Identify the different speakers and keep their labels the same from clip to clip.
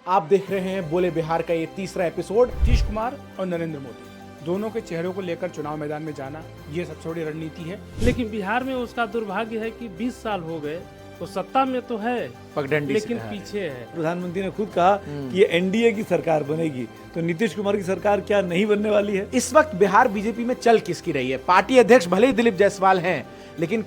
Speaker 1: आप देख रहे हैं बोले बिहार का ये तीसरा एपिसोड।
Speaker 2: नीतीश कुमार और नरेंद्र मोदी दोनों के चेहरों को लेकर चुनाव मैदान में जाना, ये सबसे बड़ी रणनीति है।
Speaker 3: लेकिन बिहार में उसका दुर्भाग्य है कि 20 साल हो गए, वो सत्ता में तो है
Speaker 1: पगडंडी
Speaker 3: लेकिन पीछे है।
Speaker 4: प्रधानमंत्री ने खुद कहा कि ये एनडीए की सरकार बनेगी, तो नीतीश कुमार की सरकार क्या नहीं बनने वाली है?
Speaker 1: इस वक्त बिहार बीजेपी में चल किसकी रही है? पार्टी अध्यक्ष भले ही दिलीप जायसवाल हैं, लेकिन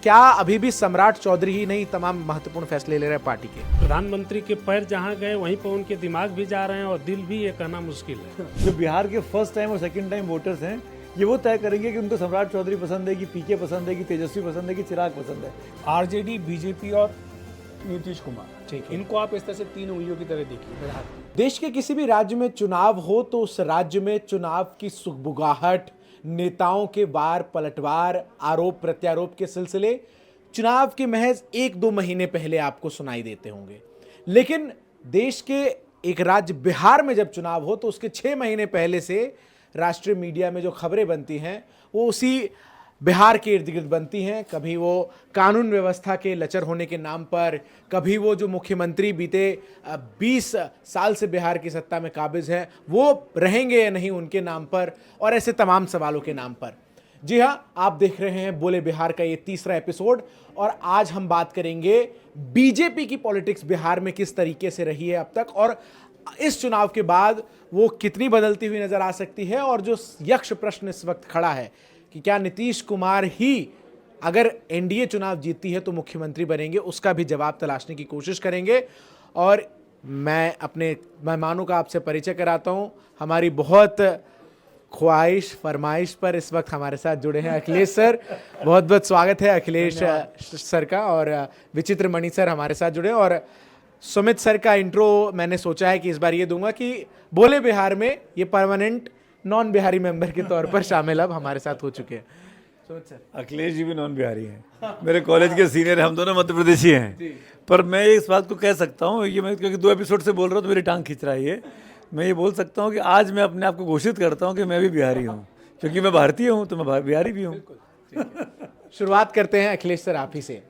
Speaker 1: क्या अभी भी सम्राट चौधरी ही नहीं तमाम महत्वपूर्ण फैसले ले रहे हैं पार्टी के?
Speaker 3: प्रधानमंत्री के पैर जहाँ गए वहीं पर उनके दिमाग भी जा रहे हैं और दिल भी, ये कहना मुश्किल है।
Speaker 4: जो बिहार के फर्स्ट टाइम और सेकंड टाइम वोटर्स हैं, ये वो तय करेंगे कि उनको सम्राट चौधरी पसंद है कि पीके पसंद है कि तेजस्वी पसंद है कि चिराग पसंद है।
Speaker 2: आरजेडी, बीजेपी और नीतीश कुमार, ठीक है, इनको आप इस तरह से तीन उंगलियों की तरह देखिए बिहार में।
Speaker 1: देश के किसी भी राज्य में चुनाव हो तो उस राज्य में चुनाव की सुगबुगाहट, नेताओं के वार पलटवार, आरोप प्रत्यारोप के सिलसिले चुनाव के महज 1-2 महीने पहले आपको सुनाई देते होंगे। लेकिन देश के एक राज्य बिहार में जब चुनाव हो तो उसके 6 महीने पहले से राष्ट्रीय मीडिया में जो खबरें बनती हैं वो उसी बिहार के इर्द गिर्द बनती हैं। कभी वो कानून व्यवस्था के लचर होने के नाम पर, कभी वो जो मुख्यमंत्री बीते 20 साल से बिहार की सत्ता में काबिज है वो रहेंगे या नहीं उनके नाम पर, और ऐसे तमाम सवालों के नाम पर। जी हाँ, आप देख रहे हैं बोले बिहार का ये तीसरा एपिसोड, और आज हम बात करेंगे बीजेपी की पॉलिटिक्स बिहार में किस तरीके से रही है अब तक, और इस चुनाव के बाद वो कितनी बदलती हुई नजर आ सकती है। और जो यक्ष प्रश्न इस वक्त खड़ा है कि क्या नीतीश कुमार ही अगर एनडीए चुनाव जीतती है तो मुख्यमंत्री बनेंगे, उसका भी जवाब तलाशने की कोशिश करेंगे। और मैं अपने मेहमानों का आपसे परिचय कराता हूं। हमारी बहुत ख्वाहिश फरमाइश पर इस वक्त हमारे साथ जुड़े हैं अखिलेश सर। बहुत बहुत स्वागत है अखिलेश सर का। और विचित्र मणि सर हमारे साथ जुड़े हैं। और सुमित सर का इंट्रो मैंने सोचा है कि इस बार ये दूंगा कि बोले बिहार में ये परमानेंट नॉन बिहारी मेंबर के तौर पर शामिल अब हमारे साथ हो चुके हैं। सुमित सर।
Speaker 4: अखिलेश जी भी नॉन बिहारी हैं, मेरे कॉलेज के सीनियर हैं, हम दोनों मध्य प्रदेशी हैं। पर मैं इस बात को कह सकता हूँ, ये मैं क्योंकि 2 एपिसोड से बोल रहा हूँ तो मेरी टांग खींच रहा है ये, मैं ये बोल सकता हूँ कि आज मैं अपने आप को घोषित करता हूँ कि मैं भी बिहारी हूँ, क्योंकि मैं भारतीय हूँ तो मैं बिहारी भी हूँ।
Speaker 1: शुरुआत करते हैं अखिलेश सर आप ही से।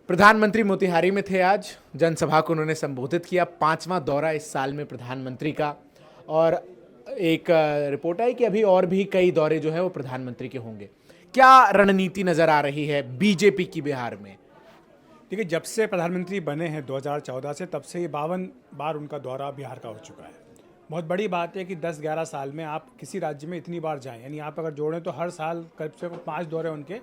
Speaker 1: प्रधानमंत्री मोतिहारी में थे आज, जनसभा को उन्होंने संबोधित किया। 5वां दौरा इस साल में प्रधानमंत्री का, और एक रिपोर्ट आई कि अभी और भी कई दौरे जो है वो प्रधानमंत्री के होंगे। क्या रणनीति नजर आ रही है बीजेपी की बिहार में?
Speaker 2: देखिए, जब से प्रधानमंत्री बने हैं 2014 से, तब से ये 52 बार उनका दौरा बिहार का हो चुका है। बहुत बड़ी बात है कि 10-11 साल में आप किसी राज्य में इतनी बार जाएं, यानी आप अगर जोड़ें तो हर साल करीब से 5 दौरे उनके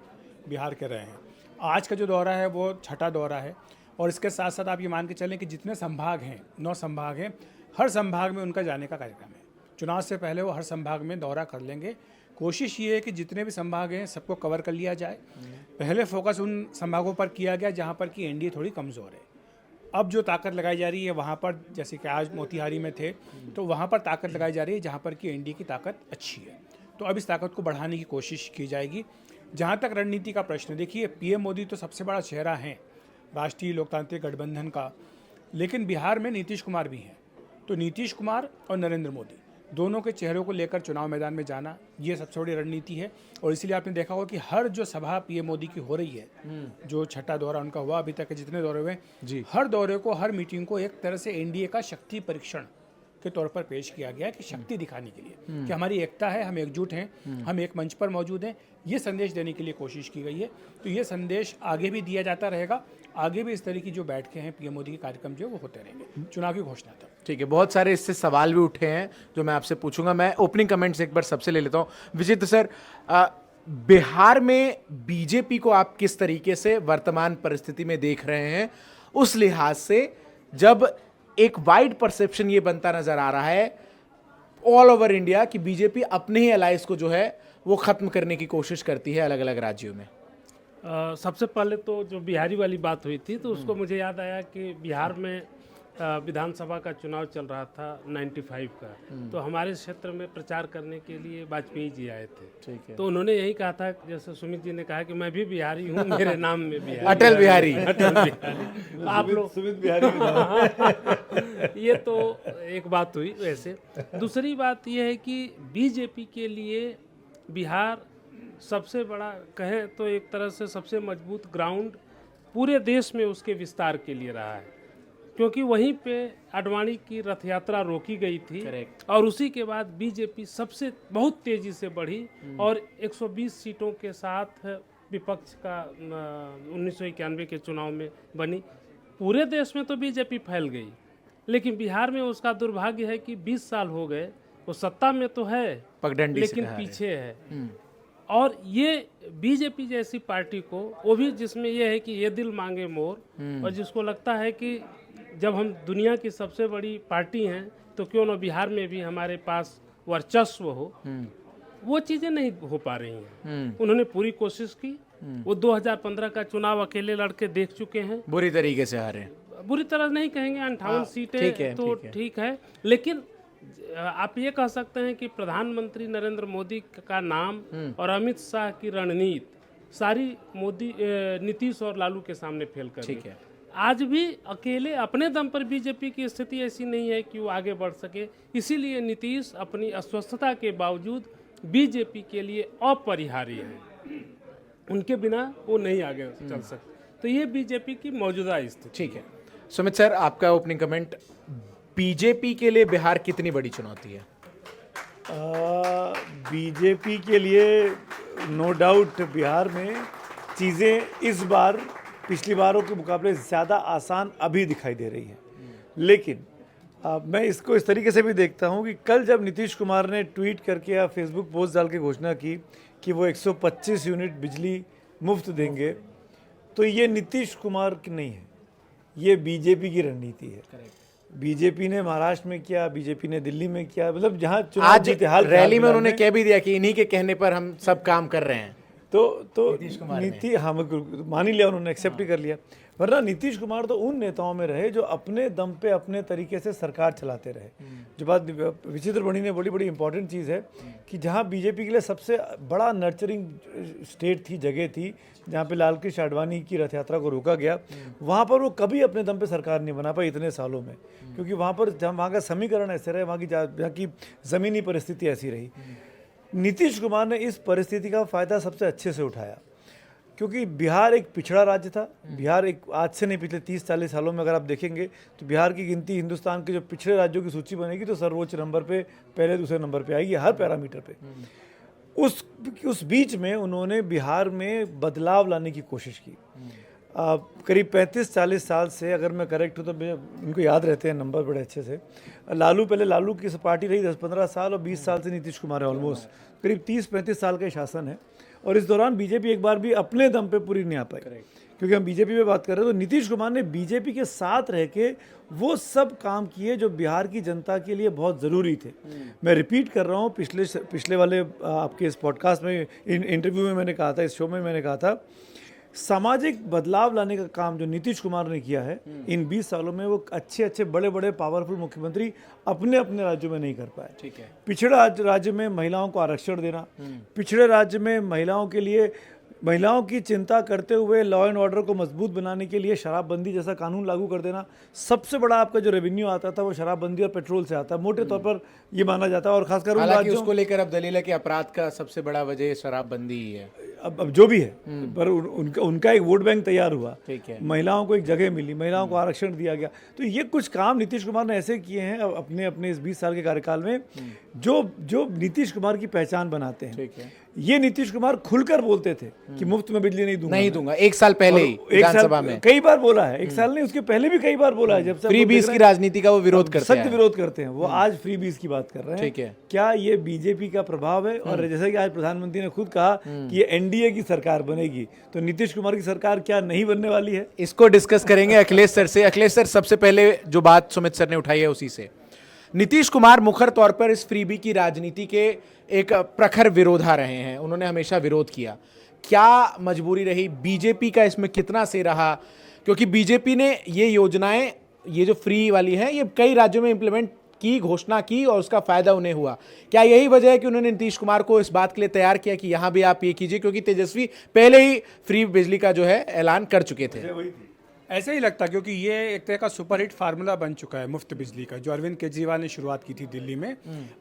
Speaker 2: बिहार के रहे हैं। आज का जो दौरा है वो 6ठा दौरा है। और इसके साथ साथ आप ये मान के चलें कि जितने संभाग हैं, 9 संभाग हैं, हर संभाग में उनका जाने का कार्यक्रम है। चुनाव से पहले वो हर संभाग में दौरा कर लेंगे। कोशिश ये है कि जितने भी संभाग हैं सबको कवर कर लिया जाए। पहले फोकस उन संभागों पर किया गया जहाँ पर कि एनडीए थोड़ी कमज़ोर है। अब जो ताकत लगाई जा रही है वहाँ पर, जैसे कि आज मोतिहारी में थे, तो वहाँ पर ताकत लगाई जा रही है जहाँ पर कि एनडीए की ताकत अच्छी है। तो अब इस ताकत को बढ़ाने की कोशिश की जाएगी। जहाँ तक रणनीति का प्रश्न, देखिए पीएम मोदी तो सबसे बड़ा चेहरा है राष्ट्रीय लोकतांत्रिक गठबंधन का, लेकिन बिहार में नीतीश कुमार भी हैं। तो नीतीश कुमार और नरेंद्र मोदी दोनों के चेहरों को लेकर चुनाव मैदान में जाना, ये सबसे बड़ी रणनीति है। और इसीलिए आपने देखा होगा कि हर जो सभा पीएम मोदी की हो रही है, जो 6ठा दौरा उनका हुआ, अभी तक के जितने दौरे हुए जी, हर दौरे को, हर मीटिंग को एक तरह से एनडीए का शक्ति परीक्षण के तौर पर पेश किया गया कि शक्ति दिखाने के लिए कि हमारी एकता है, हम एकजुट हैं, हम एक मंच पर मौजूद हैं, ये संदेश देने के लिए कोशिश की गई है। तो ये संदेश आगे भी दिया जाता रहेगा। आगे भी इस तरह की जो बैठकें हैं पीएम मोदी के कार्यक्रम जो वो होते रहेंगे चुनाव की घोषणा तक।
Speaker 1: ठीक है, बहुत सारे इससे सवाल भी उठे हैं जो मैं आपसे पूछूंगा। मैं ओपनिंग कमेंट्स एक बार सबसे ले लेता हूँ। विचित्र सर, बिहार में बीजेपी को आप किस तरीके से वर्तमान परिस्थिति में देख रहे हैं, उस लिहाज से जब एक वाइड परसेप्शन ये बनता नजर आ रहा है ऑल ओवर इंडिया कि बीजेपी अपने ही अलायंस को जो है वो खत्म करने की कोशिश करती है अलग अलग राज्यों में?
Speaker 3: सबसे पहले तो जो बिहारी वाली बात हुई थी तो उसको मुझे याद आया कि बिहार में विधानसभा का चुनाव चल रहा था 95 का, तो हमारे क्षेत्र में प्रचार करने के लिए वाजपेयी जी आए थे।
Speaker 1: ठीक है।
Speaker 3: तो उन्होंने यही कहा था, जैसे सुमित जी ने कहा कि मैं भी बिहारी हूँ, मेरे नाम में भी
Speaker 1: अटल बिहारी।
Speaker 3: आप लोग
Speaker 4: सुमित बिहारी।
Speaker 3: ये तो एक बात हुई। वैसे दूसरी बात ये है कि बीजेपी के लिए बिहार सबसे बड़ा कहें तो एक तरह से सबसे मजबूत ग्राउंड पूरे देश में उसके विस्तार के लिए रहा है, क्योंकि वहीं पे आडवाणी की रथ यात्रा रोकी गई थी और उसी के बाद बीजेपी सबसे बहुत तेजी से बढ़ी और 120 सीटों के साथ विपक्ष का 1991 के चुनाव में बनी। पूरे देश में तो बीजेपी फैल गई, लेकिन बिहार में उसका दुर्भाग्य है कि 20 साल हो गए, वो सत्ता में तो है
Speaker 1: पगडंडी
Speaker 3: लेकिन पीछे है। और ये बीजेपी जैसी पार्टी को, वो भी जिसमें ये है कि ये दिल मांगे मोर, और जिसको लगता है कि जब हम दुनिया की सबसे बड़ी पार्टी हैं तो क्यों ना बिहार में भी हमारे पास वर्चस्व हो, वो चीज़ें नहीं हो पा रही हैं। उन्होंने पूरी कोशिश की, वो 2015 का चुनाव अकेले लड़के देख चुके हैं,
Speaker 1: बुरी तरीके से हारे।
Speaker 3: बुरी तरह नहीं कहेंगे, 58 सीटें तो ठीक है, लेकिन आप ये कह सकते हैं कि प्रधानमंत्री नरेंद्र मोदी का नाम और अमित शाह की रणनीति सारी नीतीश और लालू के सामने फेल कर
Speaker 1: ठीक है।
Speaker 3: आज भी अकेले अपने दम पर बीजेपी की स्थिति ऐसी नहीं है कि वो आगे बढ़ सके, इसीलिए नीतीश अपनी अस्वस्थता के बावजूद बीजेपी के लिए अपरिहार्य है, उनके बिना वो नहीं आगे चल सकते। तो ये बीजेपी की मौजूदा स्थिति।
Speaker 1: ठीक है सुमित सर, आपका ओपनिंग कमेंट, बीजेपी के लिए बिहार कितनी बड़ी चुनौती है?
Speaker 4: बीजेपी के लिए नो डाउट बिहार में चीज़ें इस बार पिछली बारों के मुकाबले ज़्यादा आसान अभी दिखाई दे रही हैं, लेकिन मैं इसको इस तरीके से भी देखता हूं कि कल जब नीतीश कुमार ने ट्वीट करके या फेसबुक पोस्ट डाल के घोषणा की कि वो 125 यूनिट बिजली मुफ्त देंगे, तो ये नीतीश कुमार की नहीं है, ये बीजेपी की रणनीति है। बीजेपी ने महाराष्ट्र में किया, बीजेपी ने दिल्ली में किया, मतलब जहां चुनाव
Speaker 1: आज
Speaker 4: जीते, हाल
Speaker 1: रैली में उन्होंने कह भी दिया कि इन्हीं के कहने पर हम सब काम कर रहे हैं।
Speaker 4: तो नीति हाँ मान ही लिया, उन्होंने एक्सेप्ट ही कर लिया। वरना नीतीश कुमार तो उन नेताओं में रहे जो अपने दम पे अपने तरीके से सरकार चलाते रहे। जो बात विचित्र बनी ने बड़ी इंपॉर्टेंट चीज़ है कि जहाँ बीजेपी के लिए सबसे बड़ा नर्चरिंग स्टेट थी, जगह थी, जहाँ पे लाल कृष्ण आडवाणी की रथ यात्रा को रोका गया, वहाँ पर वो कभी अपने दम पे सरकार नहीं बना पाई इतने सालों में, क्योंकि वहाँ पर जहाँ वहाँ का समीकरण ऐसे रहे, वहाँ की ज़मीनी परिस्थिति ऐसी रही। नीतीश कुमार ने इस परिस्थिति का फ़ायदा सबसे अच्छे से उठाया, क्योंकि बिहार एक पिछड़ा राज्य था। बिहार एक आज से नहीं, पिछले 30-40 सालों में अगर आप देखेंगे तो बिहार की गिनती हिंदुस्तान के जो पिछड़े राज्यों की सूची बनेगी तो सर्वोच्च नंबर पे, पहले दूसरे नंबर पे आएगी हर पैरामीटर पे। उस बीच में उन्होंने बिहार में बदलाव लाने की कोशिश की। करीब 35-40 साल से, अगर मैं करेक्ट हूँ तो उनको याद रहते हैं नंबर बड़े अच्छे से, पहले लालू की पार्टी रही 10-15 साल, और 20 साल से नीतीश कुमार है, ऑलमोस्ट करीब 30-35 साल का शासन है। और इस दौरान बीजेपी एक बार भी अपने दम पे पूरी नहीं आ पाई, क्योंकि हम बीजेपी पे बात कर रहे हैं तो नीतीश कुमार ने बीजेपी के साथ रह के वो सब काम किए जो बिहार की जनता के लिए बहुत ज़रूरी थे। मैं रिपीट कर रहा हूँ, पिछले वाले आपके इस पॉडकास्ट में, इंटरव्यू में मैंने कहा था, इस शो में मैंने कहा था, सामाजिक बदलाव लाने का काम जो नीतीश कुमार ने किया है इन 20 सालों में, वो अच्छे बड़े पावरफुल मुख्यमंत्री अपने राज्यों में नहीं कर पाए।
Speaker 1: ठीक है।
Speaker 4: पिछड़ा राज्य में महिलाओं को आरक्षण देना, पिछड़े राज्य में महिलाओं की चिंता करते हुए लॉ एंड ऑर्डर को मजबूत बनाने के लिए शराबबंदी जैसा कानून लागू कर देना। सबसे बड़ा आपका जो रेवेन्यू आता था वो शराबबंदी और पेट्रोल से आता है, मोटे तौर पर ये माना जाता है। और खासकर उन राज्यों,
Speaker 1: उसको लेकर अब दलील है कि अपराध का सबसे बड़ा वजह शराबबंदी ही है।
Speaker 4: अब जो भी है, पर उनका एक वोट बैंक तैयार हुआ,
Speaker 1: ठीक है,
Speaker 4: महिलाओं को एक जगह मिली, महिलाओं को आरक्षण दिया गया। तो ये कुछ काम नीतीश कुमार ने ऐसे किए हैं अपने इस 20 साल के कार्यकाल में जो नीतीश कुमार की पहचान बनाते हैं।
Speaker 1: ठीक है।
Speaker 4: ये नीतीश कुमार खुलकर बोलते थे कि मुफ्त में बिजली नहीं दूंगा।
Speaker 1: 1 साल पहले ही विधानसभा में
Speaker 4: कई बार बोला है, 1 साल नहीं, उसके पहले भी कई बार बोला है। जब से
Speaker 1: फ्री बीज की राजनीति का वो विरोध करते हैं,
Speaker 4: सख्त विरोध करते हैं, वो आज फ्री बीज की बात कर रहे हैं।
Speaker 1: ठीक है।
Speaker 4: क्या ये बीजेपी का प्रभाव है? और जैसे कि आज प्रधानमंत्री ने खुद कहा कि ये एनडीए की सरकार बनेगी, तो नीतीश कुमार की सरकार क्या नहीं बनने वाली है?
Speaker 1: इसको डिस्कस करेंगे अखिलेश सर से। अखिलेश सर, सबसे पहले जो बात सुमित सर ने उठाई है उसी से, नीतीश कुमार मुखर तौर पर इस फ्रीबी की राजनीति के एक प्रखर विरोधा रहे हैं, उन्होंने हमेशा विरोध किया। क्या मजबूरी रही, बीजेपी का इसमें कितना से रहा? क्योंकि बीजेपी ने ये योजनाएं, ये जो फ्री वाली हैं, ये कई राज्यों में इंप्लीमेंट की, घोषणा की, और उसका फायदा उन्हें हुआ। क्या यही वजह है कि उन्होंने नीतीश कुमार को इस बात के लिए तैयार किया कि यहां भी आप ये कीजिए, क्योंकि तेजस्वी पहले ही फ्री बिजली का जो है ऐलान कर चुके थे?
Speaker 2: ऐसे ही लगता, क्योंकि ये एक तरह का सुपरहिट फार्मूला बन चुका है मुफ्त बिजली का, जो अरविंद केजरीवाल ने शुरुआत की थी दिल्ली में।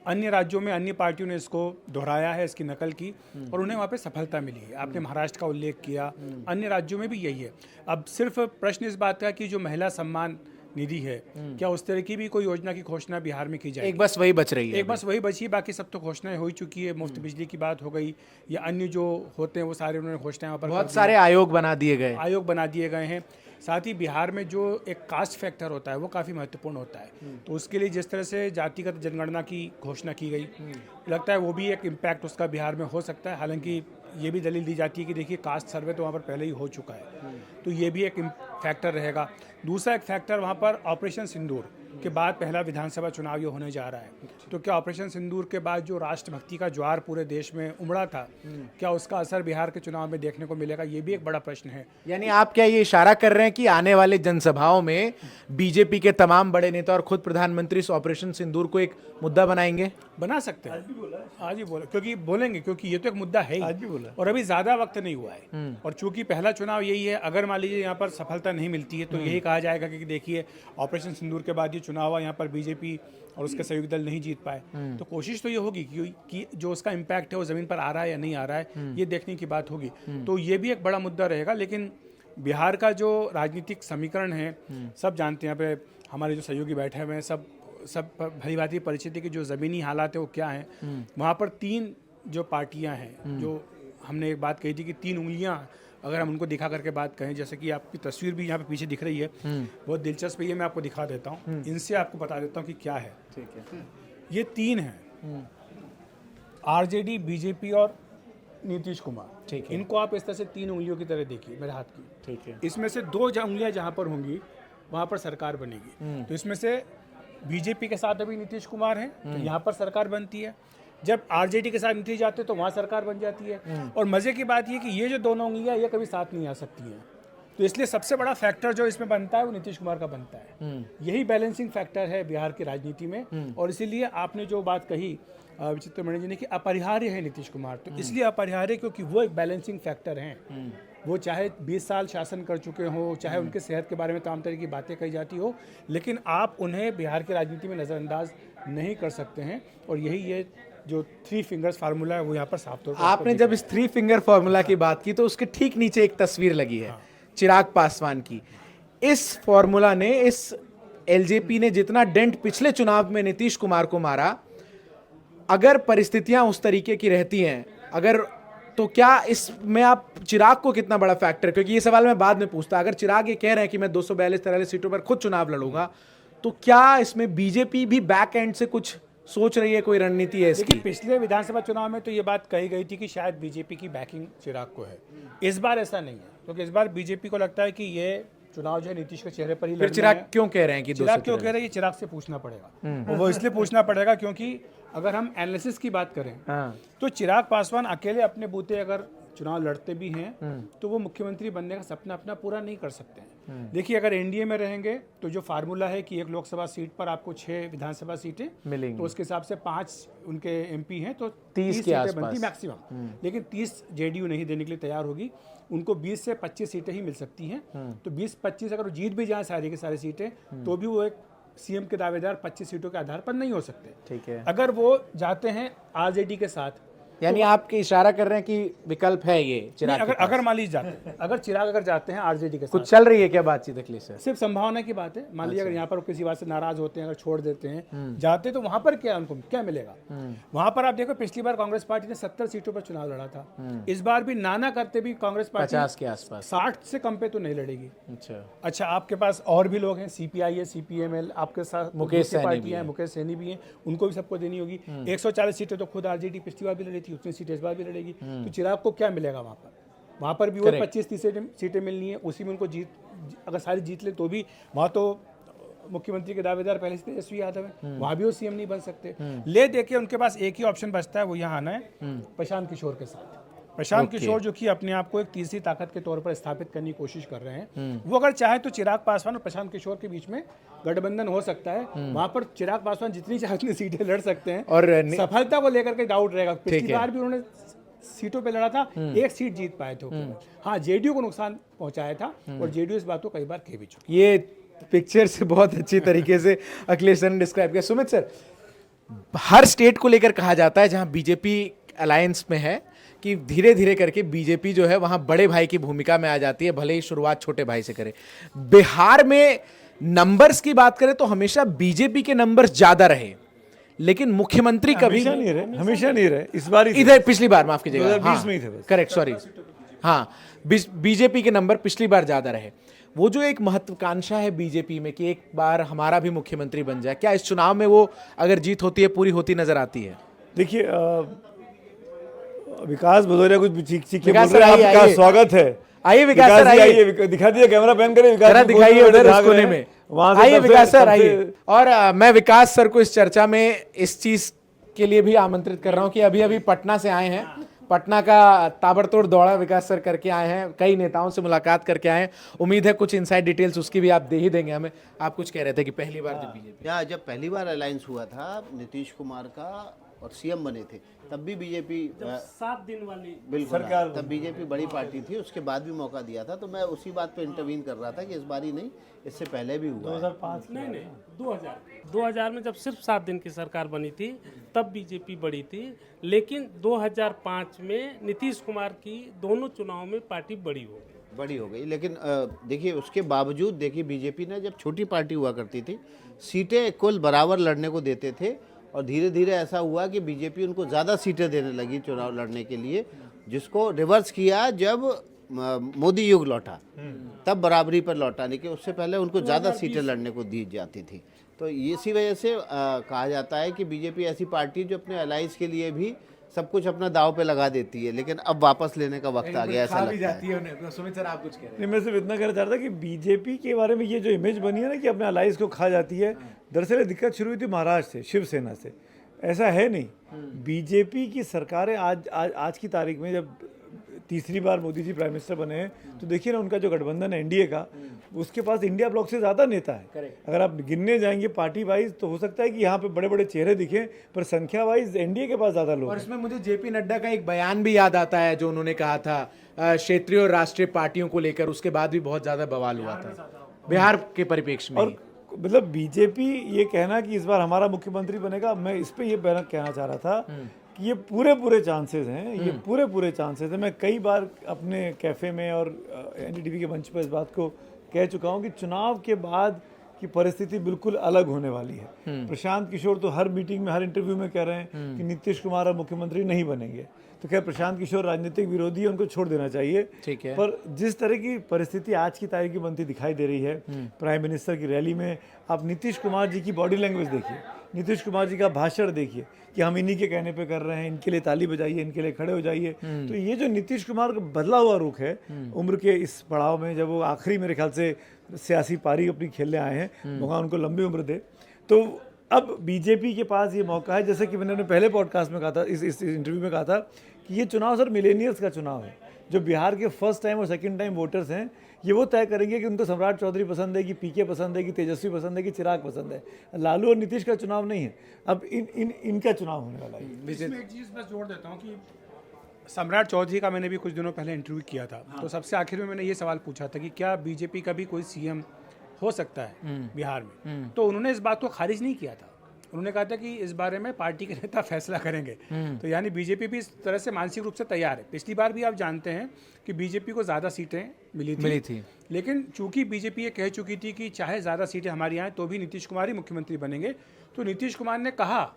Speaker 2: अन्य राज्यों में अन्य पार्टियों ने इसको दोहराया है, इसकी नकल की, और उन्हें वहाँ पे सफलता मिली है। आपने महाराष्ट्र का उल्लेख किया, अन्य राज्यों में भी यही है। अब सिर्फ प्रश्न इस बात का कि जो महिला सम्मान निधि है, क्या उस तरह की भी कोई योजना की घोषणा बिहार में की जाएगी?
Speaker 1: एक बस वही बच रही है।
Speaker 2: एक बस वही बची, बाकी सब तो घोषणाएं हो ही चुकी है। मुफ्त बिजली की बात हो गई या अन्य जो होते हैं वो सारे उन्होंने घोषणाएं वहाँ पर कर
Speaker 1: बहुत
Speaker 2: दी।
Speaker 1: सारे आयोग बना दिए गए।
Speaker 2: आयोग बना दिए गए हैं। साथ ही बिहार में जो एक कास्ट फैक्टर होता है वो काफ़ी महत्वपूर्ण होता है, तो उसके लिए जिस तरह से जातिगत जनगणना की घोषणा की गई, लगता है वो भी एक इम्पैक्ट उसका बिहार में हो सकता है। हालांकि ये भी दलील दी जाती है कि देखिए कास्ट सर्वे तो वहाँ पर पहले ही हो चुका है, तो ये भी एक फैक्टर रहेगा। दूसरा एक फैक्टर वहाँ पर ऑपरेशन सिंदूर के बाद पहला विधानसभा चुनाव ये होने जा रहा है, तो क्या ऑपरेशन सिंदूर के बाद जो राष्ट्रभक्ति का ज्वार पूरे देश में उमड़ा था, क्या उसका असर बिहार के चुनाव में देखने को मिलेगा? ये भी एक बड़ा प्रश्न है।
Speaker 1: यानी आप क्या ये इशारा कर रहे हैं कि आने वाले जनसभाओं में बीजेपी के तमाम बड़े नेता और खुद प्रधानमंत्री इस ऑपरेशन सिंदूर को एक मुद्दा बनाएंगे?
Speaker 2: बना सकते हैं, आज भी बोला, क्योंकि बोलेंगे, क्योंकि ये तो एक मुद्दा है ही, आज भी बोला, और अभी ज्यादा वक्त नहीं हुआ है। और चूंकि पहला चुनाव यही है, अगर मान लीजिए यहाँ पर सफलता नहीं मिलती है तो यही कहा जाएगा कि देखिए ऑपरेशन सिंदूर के बाद ये चुनाव यहाँ पर बीजेपी और उसके सहयोगी दल नहीं जीत पाए, तो कोशिश तो ये होगी कि जो उसका इम्पैक्ट है वो जमीन पर आ रहा है या नहीं आ रहा है, ये देखने की बात होगी। तो ये भी एक बड़ा मुद्दा रहेगा। लेकिन बिहार का जो राजनीतिक समीकरण है, सब जानते हैं, यहाँ पे हमारे जो सहयोगी बैठे हुए हैं सब भली भांति परिचित है कि जो ज़मीनी हालात है वो क्या हैं। वहाँ पर 3 जो पार्टियां हैं, जो हमने एक बात कही थी कि 3 उंगलियां, अगर हम उनको दिखा करके बात कहें, जैसे कि आपकी तस्वीर भी यहाँ पे पीछे दिख रही है, बहुत दिलचस्प है, ये मैं आपको दिखा देता हूँ, इनसे आपको बता देता हूँ कि क्या है।
Speaker 1: ठीक है।
Speaker 2: ये 3 हैं, आरजेडी, बीजेपी और नीतीश कुमार।
Speaker 1: ठीक है।
Speaker 2: इनको आप इस तरह से 3 उंगलियों की तरह देखिए मेरे हाथ की।
Speaker 1: ठीक है।
Speaker 2: इसमें से 2 उंगलियां जहाँ पर होंगी वहाँ पर सरकार बनेगी। तो इसमें से बीजेपी के साथ अभी नीतीश कुमार हैं, तो यहाँ पर सरकार बनती है। जब आरजेडी के साथ नीतीश जाते हैं तो वहाँ सरकार बन जाती है। और मज़े की बात ये कि ये जो दोनों उंगलियाँ ये कभी साथ नहीं आ सकती हैं, तो इसलिए सबसे बड़ा फैक्टर जो इसमें बनता है वो नीतीश कुमार का बनता है। यही बैलेंसिंग फैक्टर है बिहार की राजनीति में। और इसीलिए आपने जो बात कही विचित्र मणि जी ने कि अपरिहार्य है नीतीश कुमार, तो इसलिए अपरिहार्य क्योंकि वो एक बैलेंसिंग फैक्टर हैं। वो चाहे 20 साल शासन कर चुके हो, चाहे उनके सेहत के बारे में तमाम तरह की बातें कही जाती हो, लेकिन आप उन्हें बिहार की राजनीति में नज़रअंदाज नहीं कर सकते हैं। और यही ये जो 3 फिंगर्स फार्मूला है वो यहाँ पर साफ तौर पर
Speaker 1: आपने जब इस 3 फिंगर फॉर्मूला की बात की तो उसके ठीक नीचे एक तस्वीर लगी है चिराग पासवान की। इस फॉर्मूला ने, इस एलजेपी ने जितना डेंट पिछले चुनाव में नीतीश कुमार को मारा, अगर परिस्थितियां उस तरीके की रहती हैं, अगर तो क्या इसमें आप चिराग को कितना बड़ा फैक्टर, क्योंकि ये सवाल मैं बाद में पूछता, अगर चिराग ये कह रहे हैं कि मैं 242-43 सीटों पर खुद चुनाव लड़ूंगा, तो क्या इसमें बीजेपी भी बैक एंड से कुछ सोच रही है, कोई रणनीति है इसकी?
Speaker 2: पिछले विधानसभा चुनाव में तो ये बात कही गई थी कि शायद बीजेपी की बैकिंग चिराग को है। इस बार ऐसा नहीं है, क्योंकि इस बार बीजेपी को लगता है कि ये चुनाव जो है नीतीश के चेहरे पर ही लड़ना है।
Speaker 1: चिराग क्यों कह रहे हैं कि
Speaker 2: चिराग क्यों कह रहे हैं, ये चिराग से पूछना पड़ेगा। वो इसलिए पूछना पड़ेगा क्योंकि अगर हम एनालिसिस की बात करें तो चिराग पासवान अकेले अपने बूते अगर चुनाव लड़ते भी हैं तो वो मुख्यमंत्री बनने का सपना अपना पूरा नहीं कर सकते हैं। देखिए, अगर एनडीए में रहेंगे तो जो फार्मूला है कि 1 लोकसभा सीट पर आपको 6 विधानसभा सीटें
Speaker 1: मिलेंगी,
Speaker 2: तो उसके हिसाब से 5 उनके एमपी हैं तो
Speaker 1: 30 के
Speaker 2: सीटें बनती
Speaker 1: आसपास
Speaker 2: मैक्सिमम। लेकिन 30 जेडीयू नहीं देने के लिए तैयार होगी, उनको 20 से 25 सीटें ही मिल सकती हैं। तो 20-25 अगर वो जीत भी जाए सारी की सारी सीटें, तो भी वो एक सीएम के दावेदार 25 सीटों के आधार पर नहीं हो सकते।
Speaker 1: ठीक है।
Speaker 2: अगर वो जाते हैं आरजेडी के साथ,
Speaker 1: यानी आपके इशारा कर रहे हैं कि विकल्प है ये चिराग के पास।
Speaker 2: अगर मान लीजिए जाते हैं, अगर चिराग अगर जाते हैं आरजेडी के साथ,
Speaker 1: कुछ चल रही है क्या बातचीत अखिलेश सर?
Speaker 2: सिर्फ संभावना की बात है। मान लीजिए अगर यहाँ पर किसी बात से नाराज होते हैं, अगर छोड़ देते हैं, जाते तो वहां पर क्या उनको क्या मिलेगा? वहां पर आप देखो, पिछली बार कांग्रेस पार्टी ने 70 सीटों पर चुनाव लड़ा था। इस बार भी नाना करते भी कांग्रेस पार्टी
Speaker 1: 50 के आसपास,
Speaker 2: 60 से कम पे तो नहीं लड़ेगी।
Speaker 1: अच्छा,
Speaker 2: आपके पास और भी लोग हैं, सीपीआई है, सीपीएमएल, आपके साथ
Speaker 1: मुकेश सैनी
Speaker 2: है, मुकेश सैनी भी हैं, उनको भी सबको देनी होगी। 140 सीटें तो खुद आरजेडी पिछली बार भी लड़ी थी, उतनी सीटें इस बार भी लड़ेगी। तो चिराग को क्या मिलेगा वहां पर भी वो 25-30 सीटें मिलनी है, उसी में उनको अगर सारी जीत ले तो भी वहां तो मुख्यमंत्री के दावेदार पहले से तेजस्वी यादव है, वहां भी वो सीएम नहीं बन सकते। ले देखिए, उनके पास एक ही ऑप्शन बचता है, वो यहाँ आना है प्रशांत किशोर के साथ। प्रशांत किशोर जो कि अपने आप को एक तीसरी ताकत के तौर पर स्थापित करने की कोशिश कर रहे हैं, वो अगर चाहे तो चिराग पासवान और प्रशांत किशोर के बीच में गठबंधन हो सकता है। वहां पर चिराग पासवान जितनी चाहे उतनी सीटें लड़ सकते हैं और सफलता को लेकर के डाउट रहेगा। पिछली बार भी उन्होंने सीटों पे लड़ा था, 1 सीट जीत पाए थे। हाँ, जेडीयू को नुकसान पहुंचाया था और जेडीयू इस बात को कई बार कह भी चुकी।
Speaker 1: ये पिक्चर से बहुत अच्छी तरीके से अखिलेश सर ने डिस्क्राइब किया। सुमित सर, हर स्टेट को लेकर कहा जाता है जहां बीजेपी अलायंस में है कि धीरे धीरे करके बीजेपी जो है वहां बड़े भाई की भूमिका में आ जाती है, भले ही शुरुआत छोटे भाई से करे। बिहार में नंबर्स की बात करें तो हमेशा बीजेपी के नंबर्स ज्यादा रहे, लेकिन मुख्यमंत्री कभी
Speaker 4: हमेशा नहीं रहे, इस बार ही थे।
Speaker 1: इधर पिछली बार, माफ कीजिएगा,
Speaker 4: 2020 में ही थे बस।
Speaker 1: करेक्ट, सॉरी, हाँ, बीजेपी के नंबर पिछली बार ज्यादा रहे। वो जो एक महत्वाकांक्षा है बीजेपी में कि एक बार हमारा भी मुख्यमंत्री बन जाए, क्या इस चुनाव में वो अगर जीत होती है पूरी होती नजर आती है?
Speaker 4: देखिए विकास भदौरिया कुछ चीख के
Speaker 1: विकास
Speaker 4: बोल रहे हैं,
Speaker 1: सर, आइए,
Speaker 4: आपका
Speaker 1: आइए।
Speaker 4: स्वागत है।
Speaker 1: आइए विकास सर, आइए,
Speaker 4: दिखा दिया कैमरा पैन करें, विकास
Speaker 1: जरा
Speaker 4: जी
Speaker 1: दिखाइए
Speaker 4: बोल रहे
Speaker 1: उधर
Speaker 4: हैं,
Speaker 1: उस कोने में।
Speaker 4: वहां से
Speaker 1: आइए
Speaker 4: सबसे-
Speaker 1: विकास सर,
Speaker 4: सबसे-
Speaker 1: आइए। और मैं विकास सर को इस चर्चा में इस चीज के लिए भी आमंत्रित कर रहा हूं कि अभी अभी पटना से आए हैं, पटना का ताबड़तोड़ दौड़ा विकास सर करके आए हैं, कई नेताओं से मुलाकात करके आए हैं। उम्मीद है कुछ इनसाइड डिटेल्स उसकी भी आप दे ही देंगे हमें। आप कुछ कह रहे थे कि पहली बार जब बीजेपी,
Speaker 5: या जब पहली बार अलायंस हुआ था नीतीश कुमार का और सीएम बने थे, तब भी बीजेपी
Speaker 3: 7 दिन वाली
Speaker 5: बिल्कुल तब बीजेपी बड़ी पार्टी थी, उसके बाद भी मौका दिया था। तो मैं उसी बात पे इंटरवीन कर रहा था कि इस बार ही नहीं, इससे पहले भी हुआ है।
Speaker 3: 2000 में जब सिर्फ 7 दिन की सरकार बनी थी तब बीजेपी बड़ी थी, लेकिन 2005 में नीतीश कुमार की दोनों चुनाव में पार्टी बड़ी हो गई।
Speaker 5: बड़ी हो गई, लेकिन देखिए उसके बावजूद देखिए बीजेपी ने, जब छोटी पार्टी हुआ करती थी, सीटें कुल बराबर लड़ने को देते थे, और धीरे धीरे ऐसा हुआ कि बीजेपी उनको ज़्यादा सीटें देने लगी चुनाव लड़ने के लिए, जिसको रिवर्स किया जब मोदी युग लौटा, तब बराबरी पर लौटा, लेकिन उससे पहले उनको ज़्यादा सीटें लड़ने को दी जाती थी। तो इसी वजह से कहा जाता है कि बीजेपी ऐसी पार्टी जो अपने अलाइंस के लिए भी सब कुछ अपना दाव पे लगा देती है, लेकिन अब वापस लेने का वक्त आ गया, ऐसा लगता है।
Speaker 1: सुमित सर आप कुछ कह रहे
Speaker 4: नहीं, मैं सिर्फ इतना कहना चाह रहा था कि बीजेपी के बारे में ये जो इमेज बनी है ना कि अपने अलाइंस को खा जाती है, दरअसल दिक्कत शुरू हुई थी महाराष्ट्र से, शिवसेना से। ऐसा है नहीं, बीजेपी की सरकारें आज की तारीख में जब तीसरी बार मोदी जी प्राइम मिनिस्टर बने हैं, तो देखिए ना उनका जो गठबंधन है एनडीए का, उसके पास इंडिया ब्लॉक से ज़्यादा नेता है। अगर आप गिनने जाएंगे पार्टी वाइज तो हो सकता है कि यहाँ पे बड़े बड़े चेहरे दिखें, पर संख्या वाइज एनडीए के पास ज़्यादा लोग
Speaker 1: और
Speaker 4: हैं।
Speaker 1: इसमें मुझे जेपी नड्डा का एक बयान भी याद आता है जो उन्होंने कहा था क्षेत्रीय और राष्ट्रीय पार्टियों को लेकर, उसके बाद भी बहुत ज्यादा बवाल हुआ था बिहार के परिप्रेक्ष्य में।
Speaker 4: और मतलब बीजेपी ये कहना कि इस बार हमारा मुख्यमंत्री बनेगा, मैं इस पे ये कहना चाह रहा था कि ये पूरे चांसेस हैं, ये पूरे चांसेस हैं। मैं कई बार अपने कैफ़े में और एनडीटीवी के मंच पर इस बात को कह चुका हूँ कि चुनाव के बाद की परिस्थिति बिल्कुल अलग होने वाली है। प्रशांत किशोर तो हर मीटिंग में, हर इंटरव्यू में कह रहे हैं कि नीतीश कुमार अब मुख्यमंत्री नहीं बनेंगे। तो क्या प्रशांत किशोर राजनीतिक विरोधी है, उनको छोड़ देना चाहिए।
Speaker 1: ठीक है।
Speaker 4: पर जिस तरह की परिस्थिति आज की तारीख की बनती दिखाई दे रही है, प्राइम मिनिस्टर की रैली में आप नीतीश कुमार जी की बॉडी लैंग्वेज देखिए, नीतीश कुमार जी का भाषण देखिए कि हम इन्हीं के कहने पे कर रहे हैं, इनके लिए ताली बजाइए, इनके लिए खड़े हो जाइए। तो ये जो नीतीश कुमार का बदला हुआ रुख है उम्र के इस पड़ाव में, जब वो आखिरी मेरे ख्याल से सियासी पारी अपनी खेलने आए हैं, भगवान उनको लंबी उम्र दे, तो अब बीजेपी के पास ये मौका है, जैसे कि मैंने अपने पहले पॉडकास्ट में कहा था, इस इंटरव्यू में कहा था कि ये चुनाव सर मिलेनियल्स का चुनाव है। जो बिहार के फर्स्ट टाइम और सेकंड टाइम वोटर्स हैं, ये वो तय करेंगे कि उनको सम्राट चौधरी पसंद है, कि पीके पसंद है, कि तेजस्वी पसंद है, कि चिराग पसंद है। लालू और नीतीश का चुनाव नहीं है, अब इनका चुनाव होने वाला है।
Speaker 2: इसमें एक चीज़ बस जोड़ देता हूँ कि सम्राट चौधरी का मैंने भी कुछ दिनों पहले इंटरव्यू किया था, तो सबसे आखिर में मैंने ये सवाल पूछा था कि क्या बीजेपी का भी कोई सीएम हो सकता है बिहार में, तो उन्होंने इस बात को खारिज नहीं किया था। उन्होंने कहा था कि इस बारे में पार्टी के नेता फैसला करेंगे। तो यानी बीजेपी भी इस तरह से मानसिक रूप से तैयार है। पिछली बार भी आप जानते हैं कि बीजेपी को ज़्यादा सीटें मिली थी, लेकिन चूंकि बीजेपी ये कह चुकी थी कि चाहे ज़्यादा सीटें हमारी आएँ तो भी नीतीश कुमार ही मुख्यमंत्री बनेंगे, तो नीतीश कुमार ने कहा,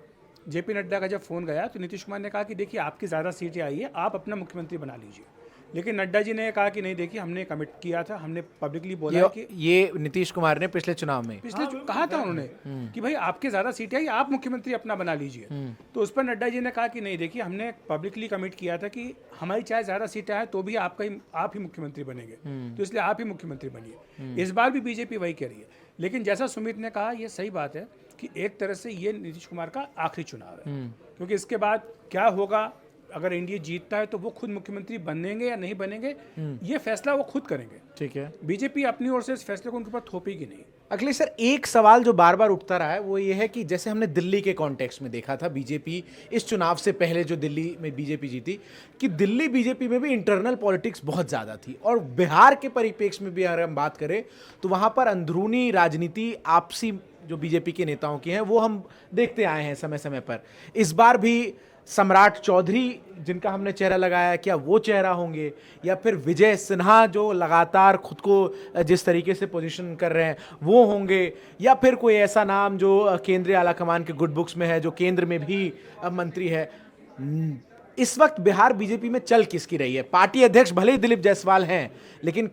Speaker 2: जेपी नड्डा का जब फ़ोन गया तो नीतीश कुमार ने कहा कि देखिए आपकी ज़्यादा सीटें आई है, आप अपना मुख्यमंत्री बना लीजिए। लेकिन नड्डा जी ने कहा कि नहीं, देखिए हमने कमिट किया था, हमने पब्लिकली बोला कि
Speaker 1: ये नीतीश कुमार ने पिछले चुनाव में
Speaker 2: कहा था उन्होंने कि भाई आपके ज़्यादा सीटें आई, आप मुख्यमंत्री अपना बना लीजिए। तो उस पर नड्डा जी ने कहा कि नहीं, देखिए हमने पब्लिकली कमिट किया था कि हमारी चाहे ज़्यादा सीटें आए तो भी आप ही मुख्यमंत्री बनेंगे, तो इसलिए आप ही मुख्यमंत्री बनिए। इस बार भी बीजेपी वही कह रही है। लेकिन जैसा सुमित ने कहा, ये सही बात है कि एक तरह से ये नीतीश कुमार का आखिरी चुनाव है, क्योंकि इसके बाद क्या होगा, अगर एनडीए जीतता है तो वो खुद मुख्यमंत्री बनेंगे या नहीं बनेंगे, ये फैसला वो खुद करेंगे।
Speaker 1: ठीक है।
Speaker 2: बीजेपी अपनी ओर से इस फैसले को उनके ऊपर थोपेगी नहीं।
Speaker 1: अखिलेश सर, एक सवाल जो बार बार उठता रहा है वो ये है कि जैसे हमने दिल्ली के कॉन्टेक्स्ट में देखा था, बीजेपी इस चुनाव से पहले जो दिल्ली में बीजेपी जीती, कि दिल्ली बीजेपी में भी इंटरनल पॉलिटिक्स बहुत ज़्यादा थी, और बिहार के परिप्रेक्ष्य में भी अगर हम बात करें तो वहाँ पर अंदरूनी राजनीति, आपसी जो बीजेपी के नेताओं की हैं वो हम देखते आए हैं समय समय पर। इस बार भी सम्राट चौधरी जिनका हमने चेहरा लगाया, क्या वो चेहरा होंगे, या फिर विजय सिन्हा जो लगातार खुद को जिस तरीके से पोजीशन कर रहे हैं वो होंगे, या फिर कोई ऐसा नाम जो केंद्रीय आलाकमान के गुड बुक्स में है, जो केंद्र में भी मंत्री है। इस वक्त बिहार बीजेपी में चल किसकी रही है? पार्टी अध्यक्ष भले ही दिलीप जायसवाल हैं, लेकिन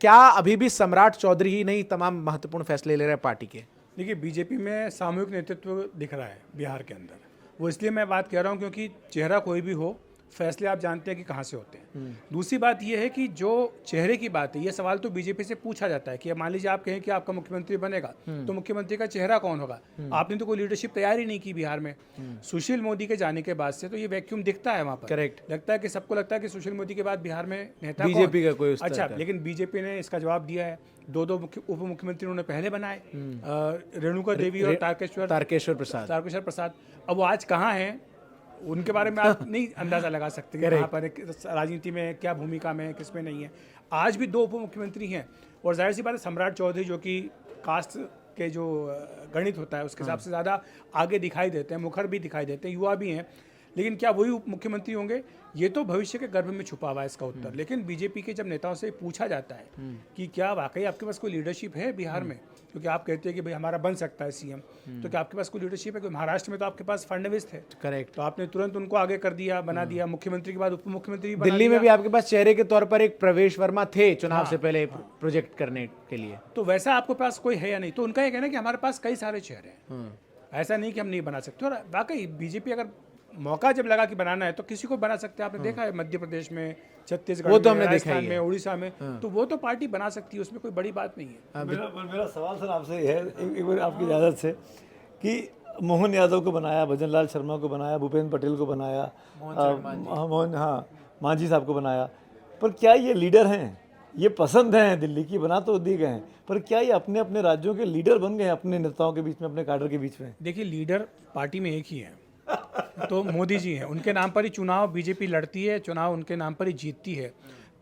Speaker 1: क्या अभी भी सम्राट चौधरी ही नहीं तमाम महत्वपूर्ण फैसले ले रहे हैं पार्टी के?
Speaker 2: देखिए, बीजेपी में सामूहिक नेतृत्व दिख रहा है बिहार के अंदर। वो इसलिए मैं बात कह रहा हूँ क्योंकि चेहरा कोई भी हो, फैसले आप जानते हैं कि कहाँ से होते हैं। दूसरी बात यह है कि जो चेहरे की बात है, ये सवाल तो बीजेपी से पूछा जाता है कि मान लीजिए आप कहें कि आपका मुख्यमंत्री बनेगा, तो मुख्यमंत्री का चेहरा कौन होगा? आपने तो कोई लीडरशिप तैयार ही नहीं की बिहार में। सुशील मोदी के जाने के बाद से तो ये वैक्यूम दिखता है वहाँ पर।
Speaker 1: करेक्ट।
Speaker 2: लगता है कि सबको लगता है कि सुशील मोदी के बाद बिहार में नेता
Speaker 1: बीजेपी का कोई
Speaker 2: अच्छा, लेकिन बीजेपी ने इसका जवाब दिया है। दो उप मुख्यमंत्री उन्होंने पहले बनाए, रेणुका देवी और तारकेश्वर प्रसाद। अब वो आज कहाँ हैं उनके बारे में आप नहीं अंदाजा लगा सकते कि यहाँ पर राजनीति में क्या भूमिका में है, किस में नहीं है। आज भी 2 उप मुख्यमंत्री हैं, और जाहिर सी बात है सम्राट चौधरी जो कि कास्ट के जो गणित होता है उसके हिसाब से ज़्यादा आगे दिखाई देते हैं, मुखर भी दिखाई देते हैं, युवा भी हैं। लेकिन क्या वही उप मुख्यमंत्री होंगे, ये तो भविष्य के गर्भ में छुपा हुआ है इसका उत्तर। लेकिन बीजेपी के जब नेताओं से पूछा जाता है कि क्या वाकई आपके पास कोई लीडरशिप है बिहार में, क्योंकि आप कहते हैं कि भाई हमारा बन सकता है सीएम, तो क्या आपके पास कोई लीडरशिप है? क्योंकि महाराष्ट्र में तो आपके पास फडणवीस थे।
Speaker 1: करेक्ट।
Speaker 2: तो आपने तुरंत उनको आगे कर दिया, बना दिया, मुख्यमंत्री के बाद उप मुख्यमंत्री बना
Speaker 1: दिल्ली में भी आपके पास चेहरे के तौर पर एक प्रवेश वर्मा थे चुनाव से पहले प्रोजेक्ट करने के लिए।
Speaker 2: तो वैसा आपके पास कोई है या नहीं? तो उनका ये कहना है कि हमारे पास कई सारे चेहरे हैं, ऐसा नहीं कि हम नहीं बना सकते। और वाकई बीजेपी अगर मौका जब लगा कि बनाना है तो किसी को बना सकते हैं। आपने देखा है मध्य प्रदेश में, छत्तीसगढ़
Speaker 1: वो तो
Speaker 2: में,
Speaker 1: हमने देखा
Speaker 2: राजस्थान
Speaker 1: ही
Speaker 2: में,
Speaker 1: है।
Speaker 2: उड़ीसा में, तो वो तो पार्टी बना सकती है, उसमें कोई बड़ी बात नहीं है।
Speaker 4: मेरा सवाल सर आपसे ये है, एक बार आपकी इजाज़त से, कि मोहन यादव को बनाया, भजन लाल शर्मा को बनाया, भूपेंद्र पटेल को बनाया, मांझी साहब को बनाया, पर क्या ये लीडर हैं? ये पसंद हैं दिल्ली की, बना तो दी गए हैं, पर क्या ये अपने अपने राज्यों के लीडर बन गए अपने नेताओं के बीच में, अपने काडर के बीच में?
Speaker 2: देखिए, लीडर पार्टी में एक ही है, तो मोदी जी हैं। उनके नाम पर ही चुनाव बीजेपी लड़ती है, चुनाव उनके नाम पर ही जीतती है।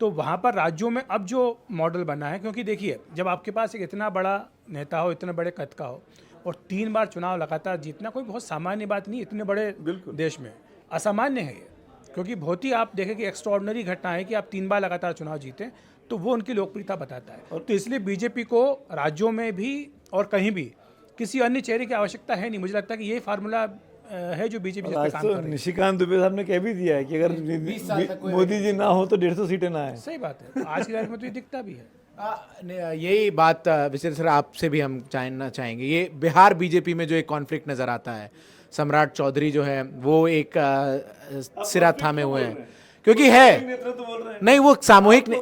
Speaker 2: तो वहाँ पर राज्यों में अब जो मॉडल बना है, क्योंकि देखिए जब आपके पास एक इतना बड़ा नेता हो, इतने बड़े कद का हो, और 3 बार चुनाव लगातार जीतना कोई बहुत सामान्य बात नहीं, इतने बड़े देश में असामान्य है ये। क्योंकि बहुत ही आप देखें कि एक्स्ट्रॉर्डनरी घटना है कि आप 3 बार लगातार चुनाव जीतें, तो वो उनकी लोकप्रियता बताता है। तो इसलिए बीजेपी को राज्यों में भी और कहीं भी किसी अन्य चेहरे की आवश्यकता है नहीं। मुझे लगता है कि ये फार्मूला है जो बीजेपी जिस पे काम कर रही है।
Speaker 4: निशिकांत दुबे साहब ने कह भी दिया है कि अगर मोदी जी ना हो तो 150 सीटें ना आए।
Speaker 2: सही बात है, आज की तारीख में तो ये दिखता भी है।
Speaker 1: यही बात विशेष सर आपसे भी हम जानना चाहेंगे। ये बिहार बीजेपी में जो एक कॉन्फ्लिक्ट नजर आता है, सम्राट चौधरी जो है वो एक सिरा थामे हुए हैं, क्योंकि है नहीं वो सामूहिक
Speaker 3: नहीं,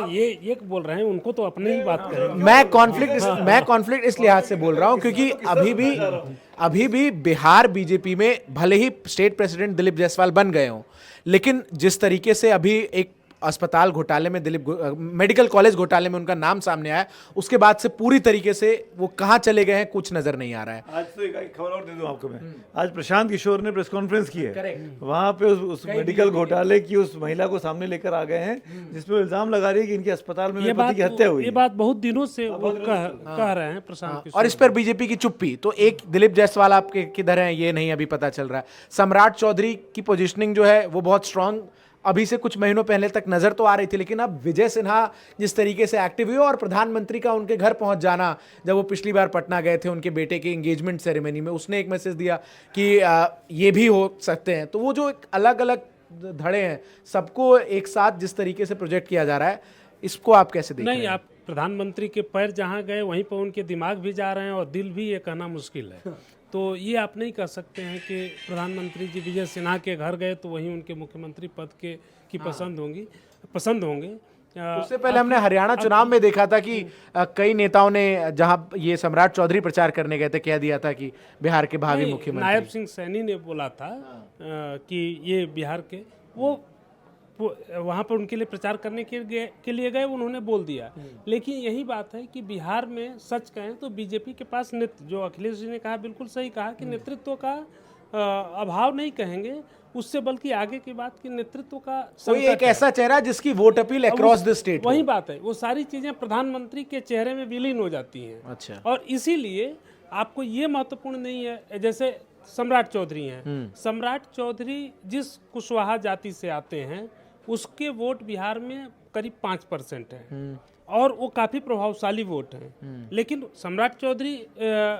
Speaker 3: ये बोल रहे हैं, उनको तो अपने ही बात करें।
Speaker 1: मैं कॉन्फ्लिक्ट इस लिहाज से बोल रहा हूं क्योंकि अभी भी बिहार बीजेपी में भले ही स्टेट प्रेसिडेंट दिलीप जायसवाल बन गए हों, लेकिन जिस तरीके से अभी एक अस्पताल घोटाले में मेडिकल कॉलेज घोटाले में उनका नाम सामने आया, उसके बाद से पूरी तरीके से वो कहाँ चले गए हैं कुछ नजर नहीं आ रहा है।
Speaker 4: आज तो एक खबर और दे दूं आपको मैं, आज प्रशांत किशोर ने प्रेस कॉन्फ्रेंस की है, वहाँ पे उस मेडिकल घोटाले की उस महिला को सामने लेकर आ गए हैं, जिसपे इल्जाम लगा रही है कि इनके अस्पताल में पति की हत्या हुई।
Speaker 3: ये बात बहुत दिनों से वो कह रहे हैं प्रशांत किशोर।
Speaker 1: और इस पर बीजेपी की चुप्पी। तो एक दिलीप जायसवाल आपके किधर हैं ये नहीं अभी पता चल रहा है। सम्राट चौधरी की पोजीशनिंग जो है वो बहुत स्ट्रांग अभी से कुछ महीनों पहले तक नजर तो आ रही थी, लेकिन अब विजय सिन्हा जिस तरीके से एक्टिव हुए और प्रधानमंत्री का उनके घर पहुंच जाना, जब वो पिछली बार पटना गए थे उनके बेटे के एंगेजमेंट सेरेमनी में, उसने एक मैसेज दिया कि ये भी हो सकते हैं। तो वो जो एक अलग अलग धड़े हैं, सबको एक साथ जिस तरीके से प्रोजेक्ट किया जा रहा है, इसको आप कैसे देख रहे हैं?
Speaker 3: नहीं, आप प्रधानमंत्री के पैर जहाँ गए वहीं पर उनके दिमाग भी जा रहे हैं और दिल भी, ये कहना मुश्किल है। तो ये आप नहीं कह सकते हैं कि प्रधानमंत्री जी विजय सिन्हा के घर गए तो वहीं उनके मुख्यमंत्री पद की पसंद होंगे।
Speaker 1: उससे पहले हमने हरियाणा चुनाव में देखा था कि कई नेताओं ने, जहां ये सम्राट चौधरी प्रचार करने गए थे, कह दिया था कि बिहार के भावी मुख्यमंत्री।
Speaker 3: नायब सिंह सैनी ने बोला था कि ये बिहार के, वो वहाँ पर उनके लिए प्रचार करने के लिए गए, उन्होंने बोल दिया। लेकिन यही बात है कि बिहार में सच कहें तो बीजेपी के पास जो अखिलेश जी ने कहा बिल्कुल सही कहा कि नेतृत्व का अभाव नहीं कहेंगे उससे, बल्कि आगे की बात की नेतृत्व का
Speaker 1: कोई
Speaker 3: संकट
Speaker 1: एक
Speaker 3: है।
Speaker 1: ऐसा चेहरा जिसकी vote appeal across the state.
Speaker 3: वही बात है, वो सारी चीजें प्रधानमंत्री के चेहरे में विलीन हो जाती हैं।
Speaker 1: अच्छा।
Speaker 3: और इसीलिए आपको ये महत्वपूर्ण नहीं है, जैसे सम्राट चौधरी हैं, सम्राट चौधरी जिस कुशवाहा जाति से आते हैं उसके वोट बिहार में करीब 5% है और वो काफी प्रभावशाली वोट हैं। लेकिन सम्राट चौधरी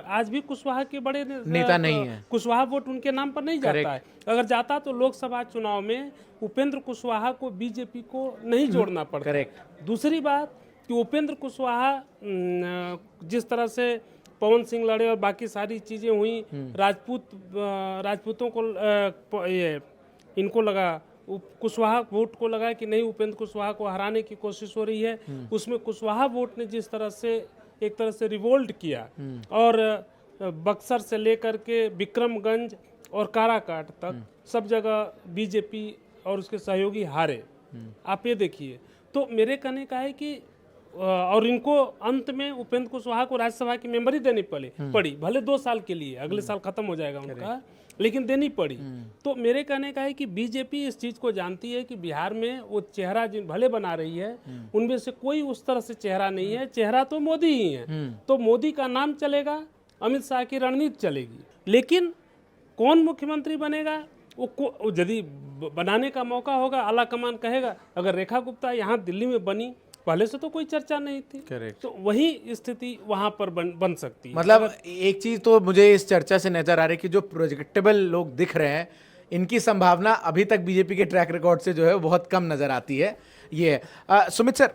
Speaker 3: आज भी कुशवाहा के बड़े
Speaker 1: नेता नहीं है।
Speaker 3: कुशवाहा वोट उनके नाम पर नहीं जाता है। अगर जाता तो लोकसभा चुनाव में उपेंद्र कुशवाहा को बीजेपी को नहीं जोड़ना पड़ता।
Speaker 1: करेक्ट।
Speaker 3: दूसरी बात कि उपेंद्र कुशवाहा जिस तरह से पवन सिंह लड़े और बाकी सारी चीजें हुई, राजपूतों को ये इनको लगा, कुशवाहा वोट को लगा कि नहीं उपेंद्र कुशवाहा को हराने की कोशिश हो रही है, उसमें कुशवाहा वोट ने जिस तरह से एक तरह से रिवोल्ट किया और बक्सर से लेकर के विक्रमगंज और काराकाट तक सब जगह बीजेपी और उसके सहयोगी हारे। आप ये देखिए, तो मेरे कहने का है कि और इनको अंत में उपेंद्र कुशवाहा को राज्यसभा की मेंबरी देनी पड़ी, भले 2 साल के लिए, अगले साल खत्म हो जाएगा उनका, लेकिन देनी पड़ी। तो मेरे कहने का है कि बीजेपी इस चीज को जानती है कि बिहार में वो चेहरा जिन भले बना रही है उनमें से कोई उस तरह से चेहरा नहीं है, चेहरा तो मोदी ही है। तो मोदी का नाम चलेगा, अमित शाह की रणनीति चलेगी, लेकिन कौन मुख्यमंत्री बनेगा वो यदि बनाने का मौका होगा, आला कमान कहेगा। अगर रेखा गुप्ता यहाँ दिल्ली में बनी, पहले से तो कोई चर्चा नहीं थी।
Speaker 1: करेक्ट।
Speaker 3: तो वही स्थिति वहां पर बन सकती है।
Speaker 1: मतलब एक चीज तो मुझे इस चर्चा से नजर आ रही है कि जो प्रोजेक्टेबल लोग दिख रहे हैं इनकी संभावना अभी तक बीजेपी के ट्रैक रिकॉर्ड से जो है बहुत कम नजर आती है। ये सुमित सर,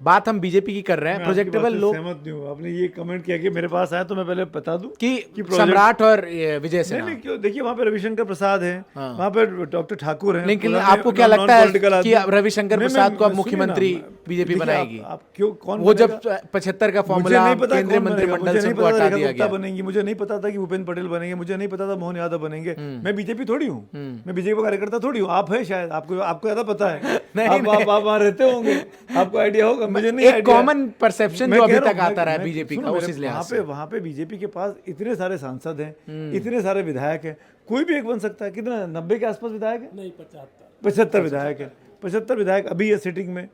Speaker 1: बात हम बीजेपी की कर रहे हैं, प्रोजेक्टेबल लोग
Speaker 4: सहमत नहीं हूँ। आपने ये कमेंट किया कि मेरे पास आया, तो मैं पहले बता दूं
Speaker 1: कि सम्राट और ये विजय सिन्हा।
Speaker 4: नहीं, क्यों, देखिए वहाँ पे रविशंकर प्रसाद हैं, वहाँ पे डॉक्टर ठाकुर हैं।
Speaker 1: लेकिन
Speaker 4: पुराने
Speaker 1: आपको क्या लगता है
Speaker 4: non-political
Speaker 1: कि
Speaker 4: आदमी।
Speaker 1: रविशंकर
Speaker 4: नहीं,
Speaker 1: प्रसाद को अब
Speaker 4: सुनिए
Speaker 1: मुख्यमंत्री
Speaker 4: ना,
Speaker 1: बीजेपी
Speaker 4: देखिए,
Speaker 1: बनाएगी?
Speaker 4: आप क्यों, कौन
Speaker 1: वो जब
Speaker 4: बनेगा?
Speaker 1: 75 का
Speaker 4: मुझे
Speaker 1: फॉर्मूला
Speaker 4: नहीं पता
Speaker 1: केंद्रीय
Speaker 4: कौन बनेगा,
Speaker 1: मंत्रिमंडल
Speaker 4: मुझे
Speaker 1: से
Speaker 4: नहीं
Speaker 1: उनको
Speaker 4: पता
Speaker 1: हटा
Speaker 4: रेखा
Speaker 1: दिया
Speaker 4: गुप्ता
Speaker 1: गया।
Speaker 4: बनेंगी, मुझे नहीं पता था कि भूपेंद्र पटेल बनेंगे, मुझे नहीं पता था मोहन यादव बनेंगे। मैं बीजेपी थोड़ी हूँ, मैं बीजेपी का कार्यकर्ता थोड़ी हूँ। आप है शायद, आपको ज्यादा पता है, आप वहाँ रहते होंगे, आपको आइडिया होगा, मुझे नहीं।
Speaker 1: एक कॉमन परसेप्शन जो अभी तक आता रहा है बीजेपी का, उस लिहाज से
Speaker 4: वहाँ पे बीजेपी के पास इतने सारे सांसद हैं, इतने सारे विधायक हैं, कोई भी एक बन सकता है। कितना 90 के आसपास विधायक है?
Speaker 3: नहीं,
Speaker 4: 75 विधायक है। 75 विधायक अभी ये सिटिंग में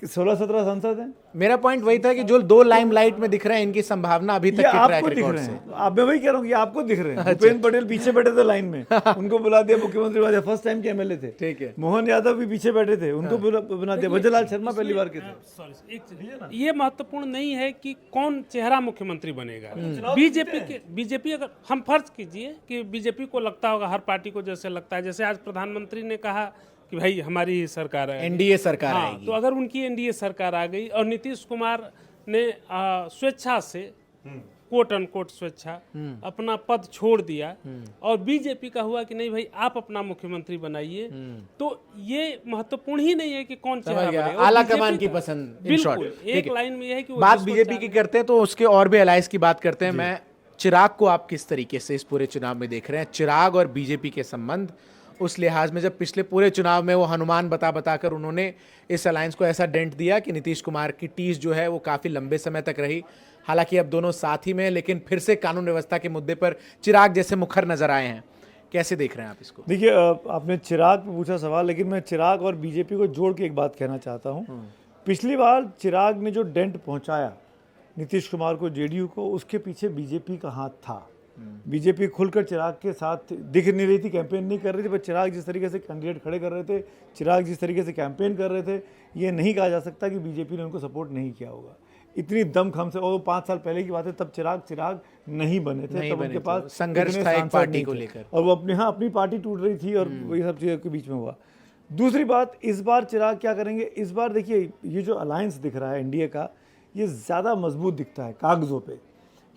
Speaker 4: 16-17 सांसद हैं।
Speaker 1: मेरा पॉइंट वही था कि जो 2 लाइमलाइट में दिख रहे हैं इनकी संभावना अभी तक
Speaker 4: ये
Speaker 1: के ट्रैक
Speaker 4: आपको दिख
Speaker 1: रिकॉर्ड
Speaker 4: रहे
Speaker 1: से।
Speaker 4: हैं, आप मैं वही कह रहा हूँ कि आपको दिख रहे हैं। भूपेंद्र पटेल पीछे बैठे थे लाइन में, उनको बुला दिया मुख्यमंत्री बना दिया, फर्स्ट टाइम के एमएलए थे।
Speaker 1: ठीक है।
Speaker 4: मोहन यादव भी पीछे बैठे थे, उनको बना दिया। भजनलाल शर्मा पहली बार के थे।
Speaker 3: सॉरी, ये महत्वपूर्ण नहीं है कि कौन चेहरा मुख्यमंत्री बनेगा। बीजेपी अगर हम फर्ज कीजिए कि बीजेपी को लगता होगा, हर पार्टी को जैसे लगता है, जैसे आज प्रधानमंत्री ने कहा कि भाई हमारी ही सरकार है,
Speaker 1: एनडीए सरकार
Speaker 3: हाँ,
Speaker 1: आएगी।
Speaker 3: तो अगर उनकी एनडीए सरकार आ गई और नीतीश कुमार ने स्वेच्छा से, कोट अनकोट स्वेच्छा, अपना पद छोड़ दिया और बीजेपी का हुआ कि नहीं भाई आप अपना मुख्यमंत्री बनाइए, तो ये महत्वपूर्ण ही नहीं है कि कौन चेहरा बनेगा। और
Speaker 1: आला
Speaker 3: बीजेपी
Speaker 1: कमान की
Speaker 3: का-
Speaker 1: पसंद, इन
Speaker 3: बिल्कुल,
Speaker 1: शॉर्ट।
Speaker 3: एक लाइन में यह है कि वो
Speaker 1: बात
Speaker 3: जिसको
Speaker 1: बीजेपी की करते हैं तो उसके और भी अलायंस की बात करते हैं। मैं चिराग को आप किस तरीके से इस पूरे चुनाव में देख रहे हैं? चिराग और बीजेपी के संबंध उस लिहाज में, जब पिछले पूरे चुनाव में वो हनुमान बताकर उन्होंने इस अलायंस को ऐसा डेंट दिया कि नीतीश कुमार की टीस जो है वो काफ़ी लंबे समय तक रही। हालांकि अब दोनों साथ ही में, लेकिन फिर से कानून व्यवस्था के मुद्दे पर चिराग जैसे मुखर नजर आए हैं। कैसे देख रहे हैं आप इसको?
Speaker 4: देखिए, आपने चिराग पे पूछा सवाल, लेकिन मैं चिराग और बीजेपी को जोड़ के एक बात कहना चाहता हूँ। पिछली बार चिराग ने जो डेंट पहुँचाया नीतीश कुमार को, जेडीयू को, उसके पीछे बीजेपी का हाथ था। बीजेपी खुलकर चिराग के साथ दिख नहीं रही थी, कैंपेन नहीं कर रही थी, पर चिराग जिस तरीके से कैंडिडेट खड़े कर रहे थे, चिराग जिस तरीके से कैंपेन कर रहे थे, ये नहीं कहा जा सकता कि बीजेपी ने उनको सपोर्ट नहीं किया होगा। इतनी दमखम से, और 5 साल पहले की बात है, तब चिराग नहीं बने थे, तब उनके पास
Speaker 1: संघर्ष
Speaker 4: इतने
Speaker 1: था एक
Speaker 4: सांसद
Speaker 1: पार्टी
Speaker 4: नहीं
Speaker 1: को
Speaker 4: थे।
Speaker 1: लेकर,
Speaker 4: और वो अपनी पार्टी टूट रही थी और वही सब चीज़ों के बीच में हुआ। दूसरी बात, इस बार चिराग क्या करेंगे? इस बार देखिए, ये जो अलायंस दिख रहा है एनडीए का, ये ज़्यादा मजबूत दिखता है कागज़ों पे,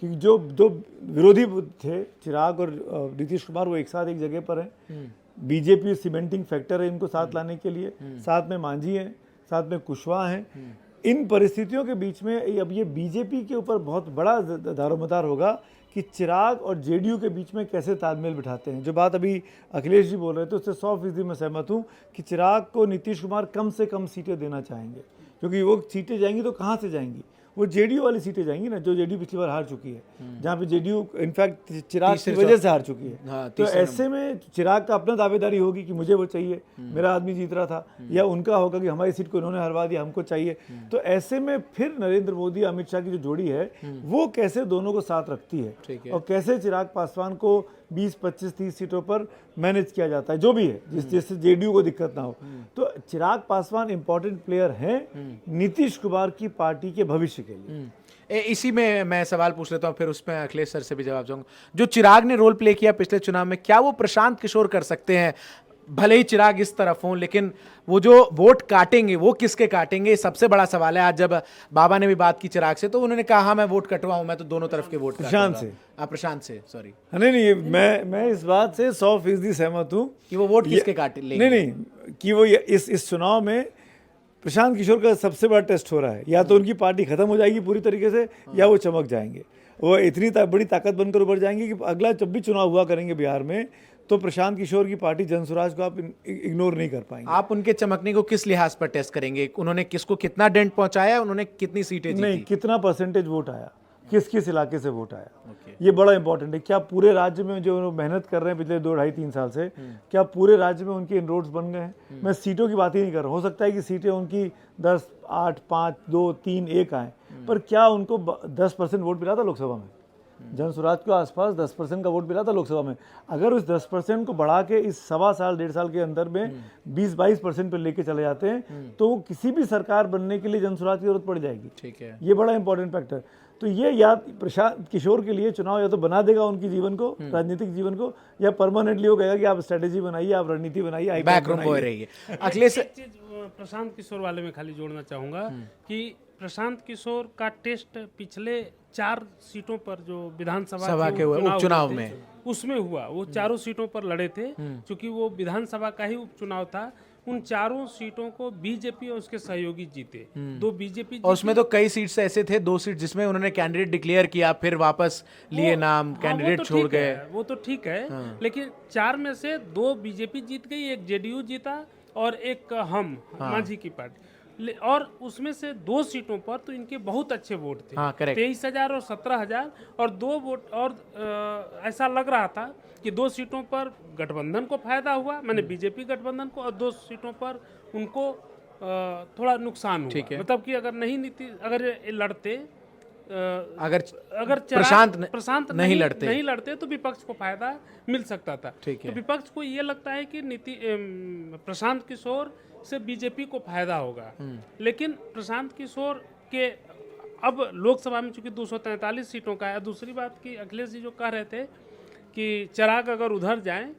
Speaker 4: क्योंकि जो 2 विरोधी थे, चिराग और नीतीश कुमार, वो एक साथ एक जगह पर हैं। बीजेपी सीमेंटिंग फैक्टर है इनको साथ लाने के लिए, साथ में मांझी हैं, साथ में कुशवाहा हैं। इन परिस्थितियों के बीच में अब ये बीजेपी के ऊपर बहुत बड़ा दारोमदार होगा कि चिराग और जेडीयू के बीच में कैसे तालमेल बिठाते हैं। जो बात अभी अखिलेश जी बोल रहे थे उससे 100% मैं सहमत हूँ कि चिराग को नीतीश कुमार कम से कम सीटें देना चाहेंगे, क्योंकि वो सीटें जाएंगी तो कहाँ से जाएंगी? वो जेडीयू वाली सीटें जाएंगी ना, जो जेडीयू पिछली बार हार चुकी है, जहाँ पे जेडीयू इनफैक्ट चिराग की वजह से हार चुकी है।
Speaker 1: हाँ,
Speaker 4: तो ऐसे में चिराग का अपना दावेदारी होगी कि मुझे वो चाहिए, मेरा आदमी जीत रहा था, या उनका होगा कि हमारी सीट को इन्होंने हरवा दिया, हमको चाहिए। तो ऐसे में फिर नरेंद्र मोदी अमित शाह की जो जोड़ी है वो कैसे दोनों को साथ रखती है और कैसे चिराग पासवान को 20, 25, 30 सीटों पर मैनेज किया जाता है, जो भी है, जिससे जेडीयू को दिक्कत ना हो। तो चिराग पासवान इंपॉर्टेंट प्लेयर हैं नीतीश कुमार की पार्टी के भविष्य के लिए।
Speaker 1: इसी में मैं सवाल पूछ लेता हूँ, फिर उसमें अखिलेश सर से भी जवाब चाहूंगा। जो चिराग ने रोल प्ले किया पिछले चुनाव में, क्या वो प्रशांत किशोर कर सकते हैं? भले ही चिराग इस तरफ हों, लेकिन वो जो वोट काटेंगे वो किसके काटेंगे, सबसे बड़ा सवाल है। आज जब बाबा ने भी बात की चिराग से, तो उन्होंने कहा हाँ मैं वोट कटवाऊं, मैं तो दोनों तरफ के वोट
Speaker 4: प्रशांत से।
Speaker 1: प्रशांत से, सॉरी।
Speaker 4: नहीं, मैं इस बात से 100% सहमत हूँ
Speaker 1: कि वो वोट किसके काटे लेंगे।
Speaker 4: नहीं, कि वो इस चुनाव में प्रशांत किशोर का सबसे बड़ा टेस्ट हो रहा है। या तो उनकी पार्टी खत्म हो जाएगी पूरी तरीके से, या वो चमक जाएंगे, वो इतनी बड़ी ताकत बनकर उभर जाएंगे कि अगला जब भी चुनाव हुआ करेंगे बिहार में, तो प्रशांत किशोर की पार्टी जनसुराज को आप इग्नोर नहीं कर पाएंगे।
Speaker 1: आप उनके चमकने को किस लिहाज पर टेस्ट करेंगे? उन्होंने किसको कितना डेंट पहुंचाया, उन्होंने कितनी सीटें जीती?
Speaker 4: नहीं, कितना परसेंटेज वोट आया, किस किस इलाके से वोट आया, ये बड़ा इंपॉर्टेंट है। क्या पूरे राज्य में जो मेहनत कर रहे हैं पिछले 2, 2.5, 3 साल से, क्या पूरे राज्य में उनके इनरोड्स बन गए हैं? मैं सीटों की बात ही नहीं कर रहा हूँ। हो सकता है कि सीटें उनकी 10, 8, 5, 2, 3, 1 आए, पर क्या उनको 10% वोट मिला था लोकसभा में? जनसुराज के आसपास 10% का वोट मिला था लोकसभा में। अगर उस 10% को बढ़ा के इस 1.25 साल 1.5 साल के अंदर में 20-22% पर लेके चले जाते हैं, तो किसी भी सरकार बनने के लिए जनसुराज की जरूरत पड़ जाएगी।
Speaker 1: ठीक है,
Speaker 4: ये बड़ा इंपॉर्टेंट फैक्टर। तो ये या प्रशांत किशोर के लिए चुनाव या तो बना देगा उनकी जीवन को, राजनीतिक जीवन को, या परमानेंटली वो कहेगा कि आप स्ट्रेटेजी बनाइए, आप रणनीति बनाइए,
Speaker 1: बैकरूम बॉय रहिए। अखिलेश
Speaker 3: एक चीज प्रशांत किशोर वाले में खाली जोड़ना चाहूंगा कि प्रशांत किशोर का टेस्ट पिछले 4 सीटों पर जो विधानसभा के
Speaker 1: उपचुनाव
Speaker 3: हुए थे,
Speaker 1: में
Speaker 3: उसमें हुआ। वो चारों सीटों पर लड़े थे, क्योंकि वो विधानसभा का ही उपचुनाव था। उन चारों सीटों को बीजेपी और उसके सहयोगी जीते। 2 बीजेपी
Speaker 1: और उसमें तो कई सीट्स ऐसे थे, 2 सीट जिसमें उन्होंने कैंडिडेट डिक्लेयर किया, फिर वापस लिए नाम, कैंडिडेट छोड़ गए।
Speaker 3: वो तो ठीक है, लेकिन 4 में से 2 बीजेपी जीत गई, एक जेडीयू जीता और एक हम मांझी की पार्टी। और उसमें से 2 सीटों पर तो इनके बहुत अच्छे वोट थे। 23,000 और 17,000, और 2 वोट और ऐसा लग रहा था कि 2 सीटों पर गठबंधन को फायदा हुआ, मैंने बीजेपी गठबंधन को, और 2 सीटों पर उनको थोड़ा नुकसान हुआ। मतलब कि अगर अगर ये लड़ते, अगर प्रशांत नहीं लड़ते तो विपक्ष को फायदा मिल सकता था। तो विपक्ष को ये लगता है कि प्रशांत किशोर से बीजेपी को फायदा होगा, लेकिन प्रशांत किशोर के अब लोकसभा में चूंकि 243 सीटों का है। दूसरी बात की अखिलेश जी जो कह रहे थे कि चिराग अगर उधर जाएं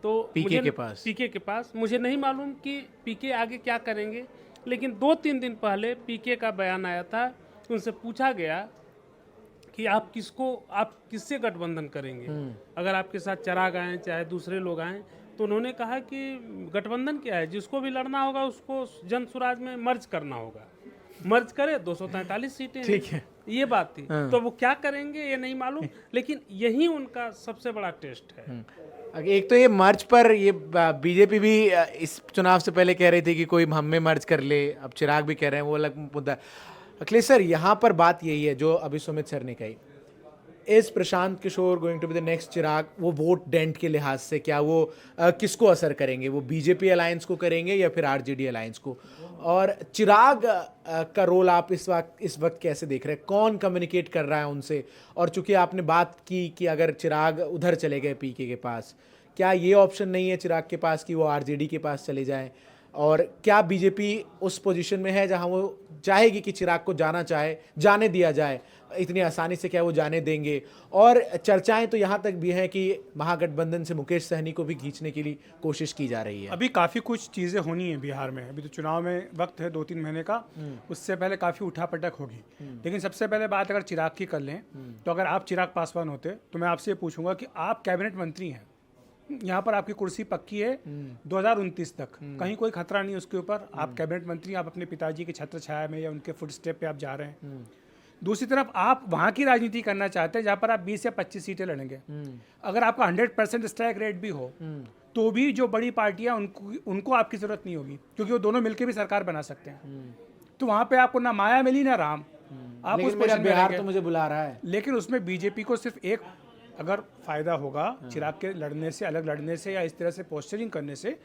Speaker 3: तो पीके के पास मुझे नहीं मालूम कि पीके आगे क्या करेंगे, लेकिन 2-3 दिन पहले पीके का बयान आया था। उनसे पूछा गया कि आप किससे गठबंधन करेंगे अगर आपके साथ चिराग आए चाहे दूसरे लोग आए, तो उन्होंने कहा कि गठबंधन क्या है, जिसको भी लड़ना होगा उसको जनसुराज में मर्ज करना होगा, मर्ज करे 243 सीटें। ठीक है, ये बात थी। तो वो क्या करेंगे ये नहीं मालूम, लेकिन यही उनका सबसे बड़ा टेस्ट है।
Speaker 1: एक तो ये मर्ज पर ये बीजेपी भी इस चुनाव से पहले कह रही थी कि कोई हम में मर्ज कर ले, अब चिराग भी कह रहे हैं, वो अलग मुद्दा। अखिलेश सर, यहाँ पर बात यही है जो अभी सुमित सर ने कही, is Prashant Kishor going to be the next Chirag? वो वोट डेंट के लिहाज से क्या वो किसको असर करेंगे? वो बीजेपी अलायंस को करेंगे या फिर आरजेडी अलायंस को? और चिराग का रोल आप इस वक्त कैसे देख रहे हैं? कौन कम्युनिकेट कर रहा है उनसे? और चूंकि आपने बात की कि अगर चिराग उधर चले गए पीके के पास, क्या ये ऑप्शन नहीं है चिराग के पास कि वो आरजेडी के पास चले जाएं? और क्या बीजेपी उस पोजीशन में है जहां वो चाहेगी कि चिराग को जाने दिया जाए? इतनी आसानी से क्या वो जाने देंगे? और चर्चाएं तो यहाँ तक भी हैं कि महागठबंधन से मुकेश सहनी को भी खींचने के लिए कोशिश की जा रही है।
Speaker 2: अभी काफ़ी कुछ चीज़ें होनी है बिहार में। अभी तो चुनाव में वक्त है 2-3 महीने का, उससे पहले काफ़ी उठापटक होगी। लेकिन सबसे पहले बात अगर चिराग की कर लें, तो अगर आप चिराग पासवान होते तो मैं आपसे पूछूंगा कि आप कैबिनेट मंत्री हैं, यहाँ पर आपकी कुर्सी पक्की है 2029 तक, कहीं कोई खतरा नहीं उसके ऊपर। आप कैबिनेट मंत्री, आप अपने पिताजी के छत्र छाया में या उनके फुटस्टेप पे आप जा रहे हैं। दूसरी तरफ आप वहाँ की राजनीति करना चाहते हैं जहाँ पर आप 20 या 25 सीटें लड़ेंगे। अगर आपका 100% स्ट्राइक रेट भी हो, तो भी जो बड़ी पार्टियाँ उनको आपकी ज़रूरत नहीं होगी, क्योंकि वो दोनों मिलकर भी सरकार बना सकते हैं। तो वहाँ पे आपको ना माया मिली ना राम, आप
Speaker 1: लेकिन
Speaker 2: उस
Speaker 1: मेरा
Speaker 2: पोजीशन में
Speaker 1: बिहार
Speaker 2: रहेंगे।
Speaker 1: तो मुझे बुला रहा है।
Speaker 2: लेकिन उसमें बीजेपी को सिर्फ एक अगर फायदा होगा चिराग के लड़ने से, अलग लड़ने से या इस तरह से पोस्चरिंग करने से,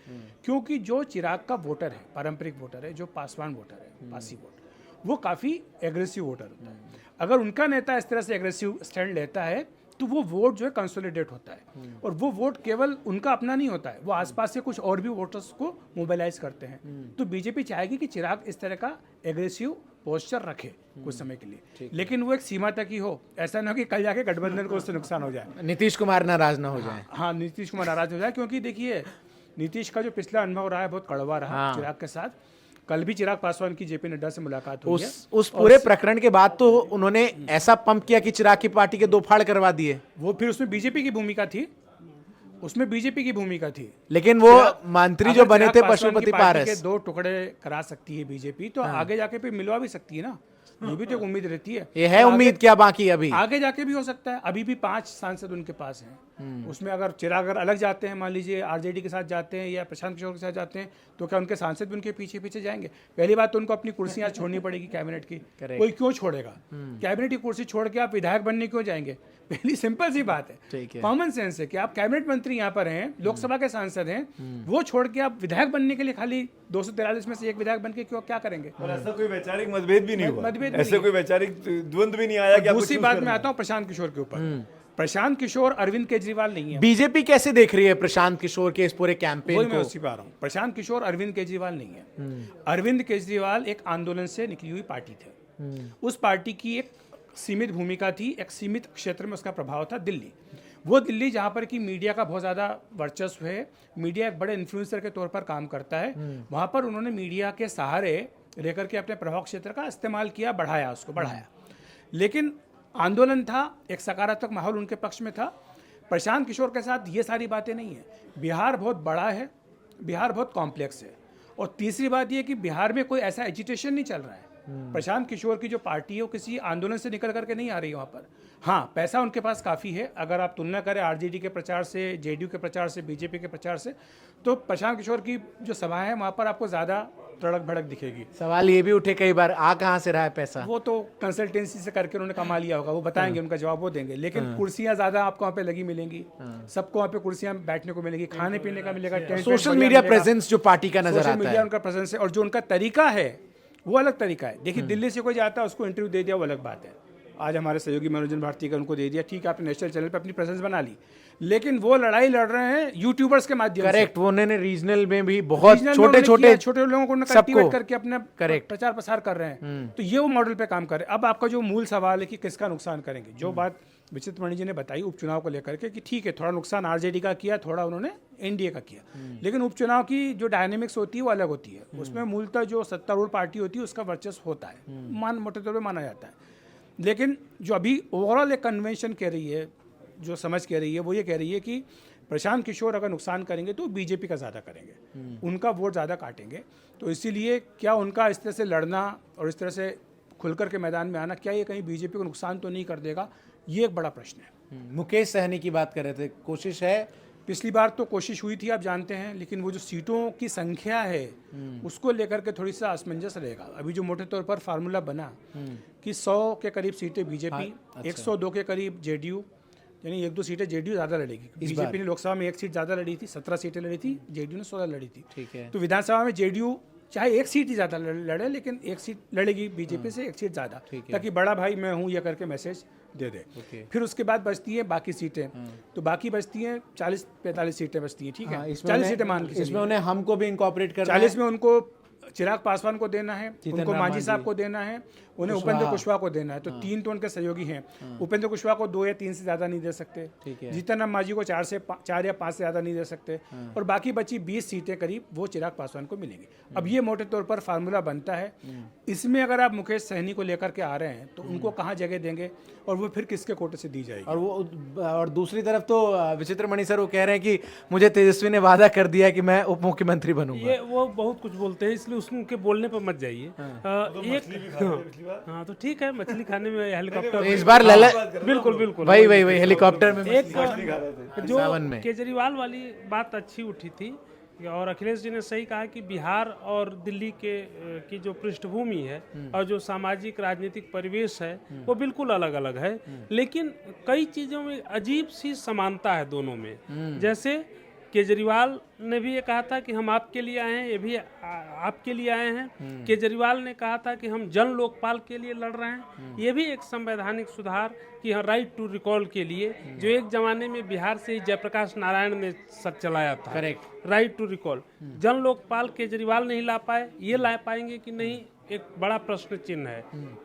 Speaker 2: क्योंकि जो चिराग का वोटर है, पारंपरिक वोटर है, जो पासवान वोटर है, पासी वोट, वो काफ़ी एग्रेसिव वोटर होता है। अगर उनका नेता इस तरह से एग्रेसिव स्टैंड लेता है तो वो वोट जो है कंसोलिडेट होता है, और वो वोट केवल उनका अपना नहीं होता है, वो आसपास से कुछ और भी वोटर्स को मोबिलाइज करते हैं। तो बीजेपी चाहेगी कि चिराग इस तरह का एग्रेसिव पोस्चर रखे कुछ समय के लिए, लेकिन वो एक सीमा तक ही हो, ऐसा ना हो कि कल जाके गठबंधन को उससे नुकसान हो जाए।
Speaker 1: नीतीश कुमार नाराज ना हो जाए।
Speaker 2: हाँ, नीतीश कुमार नाराज हो जाए, क्योंकि देखिए नीतीश का जो पिछला अनुभव रहा है बहुत कड़वा रहा चिराग के साथ। कल भी चिराग पासवान की जेपी नड्डा से मुलाकात हुई है।
Speaker 1: उस पूरे प्रकरण के बाद तो उन्होंने ऐसा पंप किया कि चिराग की पार्टी के 2 फाड़ करवा दिए।
Speaker 2: वो फिर उसमें बीजेपी की भूमिका थी, उसमें बीजेपी की भूमिका थी।
Speaker 1: लेकिन वो मंत्री जो
Speaker 2: अगर
Speaker 1: बने
Speaker 2: चिराग
Speaker 1: थे
Speaker 2: पासवान की
Speaker 1: पशुपति
Speaker 2: पार्टी
Speaker 1: पारस।
Speaker 2: के 2 टुकड़े करा सकती है बीजेपी, तो आगे जाके फिर मिलवा भी सकती है ना, ये भी तो एक उम्मीद रहती है।
Speaker 1: ये है
Speaker 2: तो
Speaker 1: उम्मीद क्या बाकी अभी?
Speaker 2: आगे जाके भी हो सकता है। अभी भी 5 सांसद उनके पास हैं, उसमें अगर चिराग अगर अलग जाते हैं, मान लीजिए आरजेडी के साथ जाते हैं या प्रशांत किशोर के साथ जाते हैं, तो क्या उनके सांसद भी उनके पीछे पीछे जाएंगे? पहली बात तो उनको अपनी कुर्सियां छोड़नी पड़ेगी कैबिनेट की। कोई क्यों छोड़ेगा? कैबिनेट की कुर्सी छोड़ के आप विधायक बनने क्यों जाएंगे? पहली सिंपल सी बात है, कॉमन सेंस है कि आप कैबिनेट मंत्री यहाँ पर हैं, लोकसभा के सांसद हैं, वो छोड़ के आप विधायक बनने के लिए खाली 243 में से एक विधायक बन के क्यों क्या करेंगे?
Speaker 4: और ऐसा कोई वैचारिक मतभेद भी नहीं हुआ,
Speaker 2: मतभेद भी
Speaker 4: ऐसे
Speaker 2: नहीं।
Speaker 4: कोई वैचारिक द्वंद्व भी नहीं आया कि आपको
Speaker 2: दूसरी
Speaker 4: choose
Speaker 2: बात
Speaker 4: करना
Speaker 2: में
Speaker 4: है।
Speaker 2: आता हूँ प्रशांत किशोर के ऊपर। प्रशांत किशोर अरविंद केजरीवाल नहीं है।
Speaker 1: बीजेपी कैसे देख रही है प्रशांत किशोर के इस पूरे
Speaker 2: वही
Speaker 1: कैंपेन
Speaker 2: मैं
Speaker 1: को?
Speaker 2: उसी पर आ रहा हूँ। प्रशांत किशोर अरविंद केजरीवाल नहीं है। अरविंद केजरीवाल एक आंदोलन से निकली हुई पार्टी थे। उस पार्टी की एक सीमित भूमिका थी, एक सीमित क्षेत्र में उसका प्रभाव था, दिल्ली। वो दिल्ली जहाँ पर कि मीडिया का बहुत ज़्यादा वर्चस्व है, मीडिया एक बड़े इन्फ्लुएंसर के तौर पर काम करता है, वहाँ पर उन्होंने मीडिया के सहारे लेकर के अपने प्रभाव क्षेत्र का इस्तेमाल किया, बढ़ाया, उसको बढ़ाया। लेकिन आंदोलन था, एक सकारात्मक माहौल उनके पक्ष में था। प्रशांत किशोर के साथ ये सारी बातें नहीं है। बिहार बहुत बड़ा है, बिहार बहुत कॉम्प्लेक्स है, और तीसरी बात ये कि बिहार में कोई ऐसा एजिटेशन नहीं चल रहा है। प्रशांत किशोर की जो पार्टी है वो किसी आंदोलन से निकल करके नहीं आ रही है वहाँ पर। हाँ, पैसा उनके पास काफ़ी है। अगर आप तुलना करें आरजेडी के प्रचार से, जेडीयू के प्रचार से, बीजेपी के प्रचार से, तो प्रशांत किशोर की जो सभा है वहाँ पर आपको ज़्यादा तड़क भड़क दिखेगी।
Speaker 1: सवाल ये भी उठे कई बार, आ कहाँ से रहा है पैसा?
Speaker 2: वो तो कंसल्टेंसी से करके उन्होंने कमा लिया होगा, वो बताएंगे, उनका जवाब वो देंगे। लेकिन कुर्सियां ज्यादा आपको वहाँ पे लगी मिलेंगी, सबको वहाँ पे कुर्सियां बैठने को मिलेगी, खाने पीने का मिलेगा, टेंट
Speaker 1: सोशल
Speaker 2: बढ़िया
Speaker 1: मीडिया
Speaker 2: मिलेगा।
Speaker 1: प्रेजेंस जो पार्टी का नजर
Speaker 2: सोशल
Speaker 1: आता
Speaker 2: मीडिया
Speaker 1: है।
Speaker 2: उनका प्रेजेंस है, और जो उनका तरीका है वो अलग तरीका है। देखिए, दिल्ली से कोई जाता है, उसको इंटरव्यू दे दिया, वो अलग बात है। आज हमारे सहयोगी मनोरंजन भारती का उनको दे दिया, ठीक है, आपने नेशनल चैनल पे अपनी प्रेजेंस बना ली, लेकिन वो लड़ाई लड़ रहे हैं यूट्यूबर्स के माध्यम से।
Speaker 1: करेक्ट, वो उन्होंने रीजनल में भी बहुत
Speaker 2: Regional में
Speaker 1: छोटे
Speaker 2: उन्होंने
Speaker 1: छोटे
Speaker 2: किया, छोटे लोगों को
Speaker 1: सबको
Speaker 2: कल्टीवेट करके अपने
Speaker 1: Correct.
Speaker 2: प्रचार प्रसार कर रहे हैं। तो ये वो मॉडल पे काम कर रहे हैं। अब आपका जो मूल सवाल है कि किसका नुकसान करेंगे, जो बात विचित्र मणि जी ने बताई उपचुनाव को लेकर के, कि ठीक है, थोड़ा नुकसान आरजेडी का किया, थोड़ा उन्होंने एनडीए का किया, लेकिन उपचुनाव की जो डायनेमिक्स होती है वो अलग होती है। उसमें मूलतः जो सत्तारूढ़ पार्टी होती है उसका वर्चस्व होता है, मोटे तौर पर माना जाता है। लेकिन जो अभी ओवरऑल एक कन्वेंशन कह रही है, जो समझ कह रही है, वो ये कह रही है कि प्रशांत किशोर अगर नुकसान करेंगे तो बीजेपी का ज़्यादा करेंगे, उनका वोट ज़्यादा काटेंगे। तो इसीलिए क्या उनका इस तरह से लड़ना और इस तरह से खुलकर के मैदान में आना, क्या ये कहीं बीजेपी को नुकसान तो नहीं कर देगा, ये एक बड़ा प्रश्न है।
Speaker 1: मुकेश सहनी की बात कर रहे थे, कोशिश है?
Speaker 2: पिछली बार तो कोशिश हुई थी, आप जानते हैं, लेकिन वो जो सीटों की संख्या है उसको लेकर के थोड़ी सा असमंजस रहेगा। अभी जो मोटे तौर पर फार्मूला बना कि 100 के करीब सीटें बीजेपी, 102 के करीब जेडीयू, यानी 1-2 सीटें जेडीयू ज़्यादा लड़ेगी। बीजेपी ने लोकसभा में 1 सीट ज़्यादा लड़ी थी, 17 सीटें लड़ी थी, जेडीयू ने 16 लड़ी थी।
Speaker 1: ठीक है।
Speaker 2: तो विधानसभा में जेडीयू चाहे 1 सीट ही ज़्यादा लड़े, लेकिन 1 सीट लड़ेगी बीजेपी से 1 सीट ज़्यादा, ताकि बड़ा भाई मैं हूँ यह करके मैसेज दे दे। फिर उसके बाद बचती है बाकी सीटें, तो बाकी बचती हैं 40-45 सीटें बचती हैं, ठीक है, 40 सीटें मान के
Speaker 1: इसमें उन्हें हमको भी इनकॉर्पोरेट करना है।
Speaker 2: 40 में उनको चिराग पासवान को देना है, उनको मांझी साहब को देना है, उन्हें उपेंद्र कुशवाहा को देना है। तो 3 तो उनके सहयोगी हैं। उपेंद्र कुशवाहा को 2 या 3 से ज़्यादा नहीं दे सकते, जीतन राम मांझी को 4 या 5 से ज़्यादा नहीं दे सकते, और बाकी बची 20 सीटें करीब वो चिराग पासवान को मिलेंगी। अब ये मोटे तौर पर फार्मूला बनता है। इसमें अगर आप मुकेश सहनी को लेकर के आ रहे हैं तो उनको कहाँ जगह देंगे, और वो फिर किसके कोटे से दी जाएगी?
Speaker 1: और दूसरी तरफ तो विचित्र मणि सर वो कह रहे हैं कि मुझे तेजस्वी ने वादा कर दिया कि मैं उप मुख्यमंत्री बनूंगा।
Speaker 3: ये वो बहुत कुछ बोलते हैं, इसलिए उनके बोलने पर मत जाइए। हाँ, तो ठीक है, मछली खाने में हेलीकॉप्टर
Speaker 1: तो इस बार लला
Speaker 3: बिल्कुल बिल्कुल
Speaker 1: वही हेलीकॉप्टर में
Speaker 3: एक जो केजरीवाल वाली बात अच्छी उठी थी और अखिलेश जी ने सही कहा कि बिहार और दिल्ली की जो पृष्ठभूमि है और जो सामाजिक राजनीतिक परिवेश है वो बिल्कुल अलग अलग है, लेकिन कई चीज़ों में अजीब सी समानता है दोनों में। जैसे केजरीवाल ने भी ये कहा था कि हम आपके लिए आए हैं, ये भी आपके लिए आए हैं। केजरीवाल ने कहा था कि हम जन लोकपाल के लिए लड़ रहे हैं, ये भी एक संवैधानिक सुधार कि हाँ राइट टू रिकॉल के लिए, जो एक जमाने में बिहार से ही जयप्रकाश नारायण ने चलाया था।
Speaker 1: करेक्ट।
Speaker 3: राइट टू रिकॉल जन लोकपाल केजरीवाल नहीं ला पाए, ये ला पाएंगे कि नहीं, एक बड़ा प्रश्न चिन्ह है।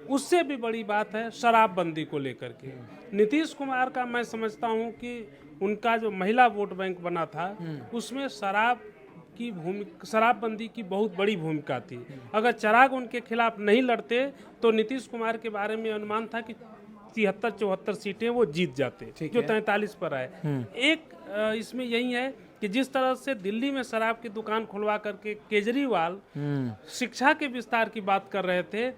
Speaker 3: उससे भी बड़ी बात है शराबबंदी को लेकर के। नीतीश कुमार का मैं समझता हूँ कि उनका जो महिला वोट बैंक बना था उसमें शराबबंदी की बहुत बड़ी भूमिका थी। अगर चिराग उनके खिलाफ नहीं लड़ते तो नीतीश कुमार के बारे में अनुमान था कि 73-74 सीटें वो जीत जाते, जो 43 पर आए। एक इसमें यही है कि जिस तरह से दिल्ली में शराब की दुकान खुलवा करके केजरीवाल शिक्षा के विस्तार की बात कर रहे थे,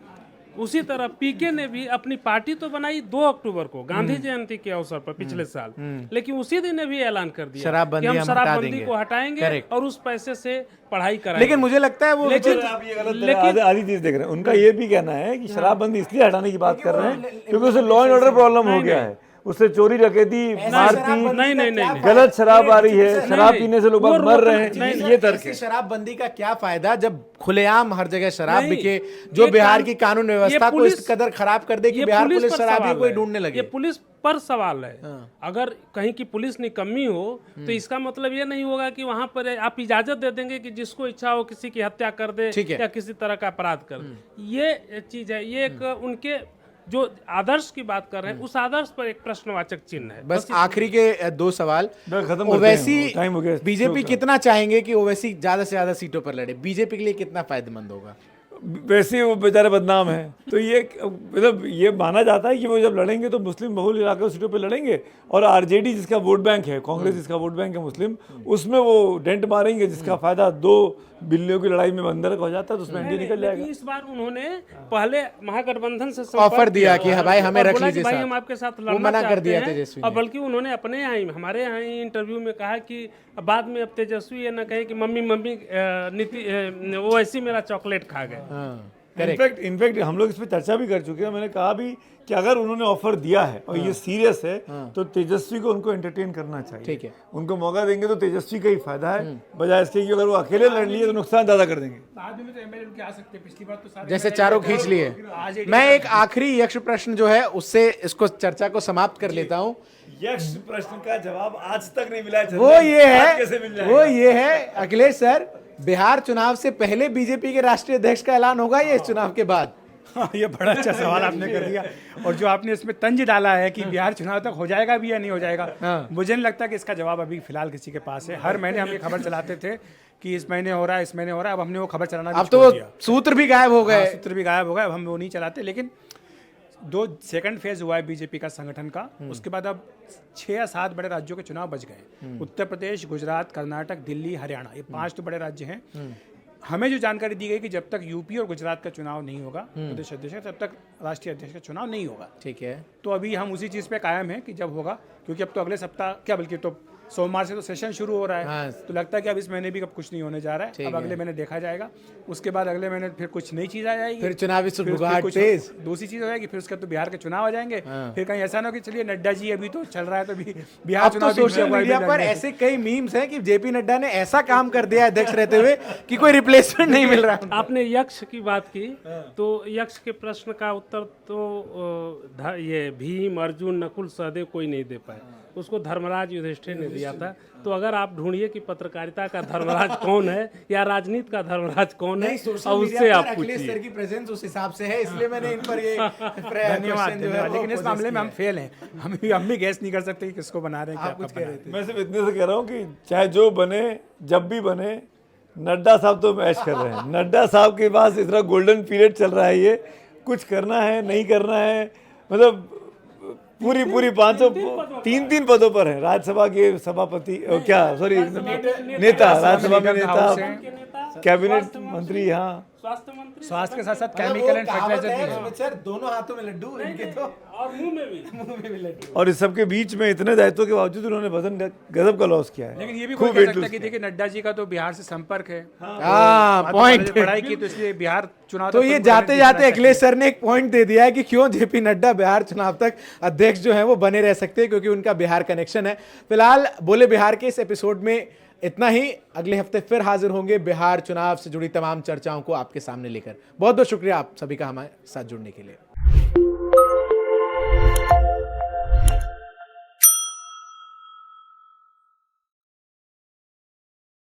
Speaker 3: उसी तरह पीके ने भी अपनी पार्टी तो बनाई 2 अक्टूबर को गांधी जयंती के अवसर पर पिछले साल, लेकिन उसी दिन ने भी ऐलान कर दिया कि हम शराबबंदी को हटाएंगे और उस पैसे से पढ़ाई कराएंगे।
Speaker 1: लेकिन मुझे लगता है वो
Speaker 3: लेकिन
Speaker 4: आप ये गलत आधी चीज देख रहे हैं। उनका ये भी कहना है कि शराबबंदी इसलिए हटाने की बात कर रहे हैं क्योंकि उसे लॉ एंड ऑर्डर प्रॉब्लम हो गया है, उससे चोरी डकैती मारपीट
Speaker 3: नहीं।
Speaker 4: गलत शराब आ रही है, शराब पीने से लोग मर रहे हैं, ये तर्क है।
Speaker 1: शराबबंदी का क्या फायदा जब खुलेआम हर जगह शराब बिके, जो बिहार की कानून व्यवस्था को इस कदर खराब कर दे कि बिहार पुलिस शराबियों को ढूंढने लगे।
Speaker 3: ये पुलिस पर सवाल है। अगर कहीं की पुलिस निकम्मी हो तो इसका मतलब ये नहीं होगा कि वहां पर आप इजाजत दे देंगे कि जिसको इच्छा हो किसी की हत्या कर दे या किसी तरह का अपराध कर दे। ये चीज है, ये एक उनके जो आदर्श की बात कर रहे हैं उस आदर्श पर एक प्रश्नवाचक चिन्ह है।
Speaker 1: बस आखिरी के 2 सवाल। ओवैसी बीजेपी कितना चाहेंगे कि ओवैसी ज्यादा से ज्यादा सीटों पर लड़े, बीजेपी के लिए कितना फायदेमंद होगा?
Speaker 4: वैसे वो बेचारे बदनाम है, तो ये मतलब ये माना जाता है कि वो जब लड़ेंगे तो मुस्लिम बहुल इलाके सीटों पे लड़ेंगे और आरजेडी जिसका वोट बैंक है, कांग्रेस जिसका वोट बैंक है मुस्लिम, उसमें वो डेंट मारेंगे, जिसका फायदा 2 बिल्लियों की लड़ाई में बंदर हो जाता है तो उसमें एनडीए निकल जाएगा।
Speaker 3: इस बार उन्होंने पहले महागठबंधन से
Speaker 1: ऑफर दिया कि भाई हमें रख लीजिए,
Speaker 3: भाई हम आपके साथ लड़ना
Speaker 1: मना कर दिया
Speaker 3: चाहते हैं।
Speaker 1: तेजस्वी
Speaker 3: और बल्कि उन्होंने अपने यहाँ ही हमारे यहाँ ही इंटरव्यू में कहा कि बाद में अब तेजस्वी ये ना कहे कि मम्मी वो ऐसी मेरा चॉकलेट खा गए।
Speaker 4: इनफैक्ट हम लोग इस पर चर्चा भी कर चुके हैं। मैंने कहा भी कि अगर उन्होंने ऑफर दिया है और ये सीरियस है तो तेजस्वी को उनको एंटरटेन करना चाहिए।
Speaker 1: ठीक है,
Speaker 4: उनको मौका देंगे तो तेजस्वी का ही फायदा है, बजाय इसके कि अगर वो अकेले लड़ लिए तो नुकसान ज्यादा कर देंगे।
Speaker 1: जैसे चारों खींच लिए। मैं एक आखिरी यक्ष प्रश्न जो है उससे इसको चर्चा को समाप्त कर लेता हूँ।
Speaker 4: यक्ष प्रश्न का जवाब आज तक नहीं मिला है।
Speaker 1: वो ये है अखिलेश सर, बिहार चुनाव से पहले बीजेपी के राष्ट्रीय अध्यक्ष का ऐलान होगा या इस चुनाव के बाद?
Speaker 2: हाँ, ये बड़ा अच्छा सवाल आपने कर दिया। और जो आपने इसमें तंज डाला है कि बिहार चुनाव तक हो जाएगा भी या नहीं हो जाएगा, मुझे नहीं लगता कि इसका जवाब अभी फिलहाल किसी के पास है। हर महीने हम ये खबर चलाते थे कि इस महीने हो रहा है, इस महीने हो रहा है। अब हमने वो खबर चलाना
Speaker 1: अब तो सूत्र भी गायब हो गए।
Speaker 2: सूत्र भी गायब हो गए, अब हम वो नहीं चलाते। लेकिन 2 सेकंड फेज हुआ है बीजेपी का संगठन का, उसके बाद अब 6 या 7 बड़े राज्यों के चुनाव बच गए। उत्तर प्रदेश, गुजरात, कर्नाटक, दिल्ली, हरियाणा, ये 5 तो बड़े राज्य हैं। हमें जो जानकारी दी गई कि जब तक यूपी और गुजरात का चुनाव नहीं होगा प्रदेश अध्यक्ष तब तक राष्ट्रीय अध्यक्ष का चुनाव नहीं होगा।
Speaker 1: ठीक है,
Speaker 2: तो अभी हम उसी चीज़ पे कायम है कि जब होगा, क्योंकि अब तो अगले सप्ताह क्या बल्कि तो सोमवार से तो सेशन शुरू हो रहा है।
Speaker 1: हाँ।
Speaker 2: तो लगता है कि अब इस महीने भी अब कुछ नहीं होने जा रहा है। अब अगले महीने देखा जाएगा, उसके बाद अगले महीने फिर कुछ नई चीज आ जाएगी,
Speaker 1: फिर चुनावी सुगबुगाहट
Speaker 2: कुछ
Speaker 1: तेज,
Speaker 2: दूसरी चीज हो जाएगी, फिर उसके बाद तो बिहार के चुनाव आ जाएंगे। फिर कहीं ऐसा ना हो कि चलिए नड्डा जी अभी तो चल रहा है तो बिहार चुनाव।
Speaker 1: सोशल मीडिया पर ऐसे कई मीम्स हैं कि जेपी नड्डा ने ऐसा काम कर दिया अध्यक्ष रहते हुए कि कोई रिप्लेसमेंट नहीं मिल रहा।
Speaker 3: आपने यक्ष की बात की तो यक्ष के प्रश्न का उत्तर तो ये भीम, अर्जुन, नकुल, सहदेव कोई नहीं दे पाए, उसको धर्मराज युधिष्ठिर ने दिया था। तो अगर आप ढूंढिए कि पत्रकारिता का धर्मराज कौन है या राजनीति का धर्मराज कौन है, और उससे आप पूछिए।
Speaker 1: सर की प्रेजेंस उस हिसाब से है, इसलिए मैंने इन पर ये
Speaker 2: धन्यवाद। लेकिन इस मामले में हम फेल हैं, हम भी गैस नहीं कर सकते कि किसको बना रहे हैं।
Speaker 1: आप कुछ कह रहे थे?
Speaker 4: मैं सिर्फ इतने से कह रहा हूँ कि चाहे जो बने, जब भी बने, नड्डा साहब तो मैच कर रहे हैं। नड्डा साहब के पास इतना गोल्डन पीरियड चल रहा है, ये कुछ करना है नहीं करना है, मतलब पूरी 3 पदों पर है। राज्यसभा के सभापति नेता, राज्यसभा में नेता, कैबिनेट मंत्री, हाँ
Speaker 3: स्वास्थ्य मंत्री
Speaker 2: स्वास्थ्य के साथ साथ
Speaker 1: मतलब
Speaker 2: केमिकल
Speaker 1: वो
Speaker 2: एंड
Speaker 1: कहावत
Speaker 2: फर्टिलाइजर
Speaker 1: है,
Speaker 2: भी है।
Speaker 1: सुमित सर, दोनों हाथों में लड्डू इनके तो
Speaker 3: और मुंह में भी।
Speaker 1: मुंह में भी लड्डू।
Speaker 4: और इस सब के बीच में इतने दायित्वों के बावजूद उन्होंने वजन गजब का लॉस किया है।
Speaker 2: लेकिन ये भी
Speaker 4: खूब
Speaker 2: कोई कह
Speaker 4: weight
Speaker 2: सकता है
Speaker 4: lose
Speaker 2: कि देखिए नड्डा जी का तो बिहार से संपर्क है,
Speaker 1: हाँ, पॉइंट।
Speaker 2: पढ़ाई की, तो इसलिए बिहार चुनाव
Speaker 1: तो
Speaker 2: तक
Speaker 1: ये
Speaker 2: उनको
Speaker 1: जाते
Speaker 2: रहने
Speaker 1: जाते
Speaker 2: की
Speaker 1: अखिलेश सर ने एक पॉइंट दे दिया है कि क्यों जेपी नड्डा बिहार चुनाव तक अध्यक्ष जो है वो बने रह सकते हैं, क्योंकि उनका बिहार कनेक्शन है। फिलहाल बोले बिहार के इस एपिसोड में इतना ही। अगले हफ्ते फिर हाजिर होंगे बिहार चुनाव से जुड़ी तमाम चर्चाओं को आपके सामने लेकर। बहुत बहुत शुक्रिया आप सभी का हमारे साथ जुड़ने के लिए।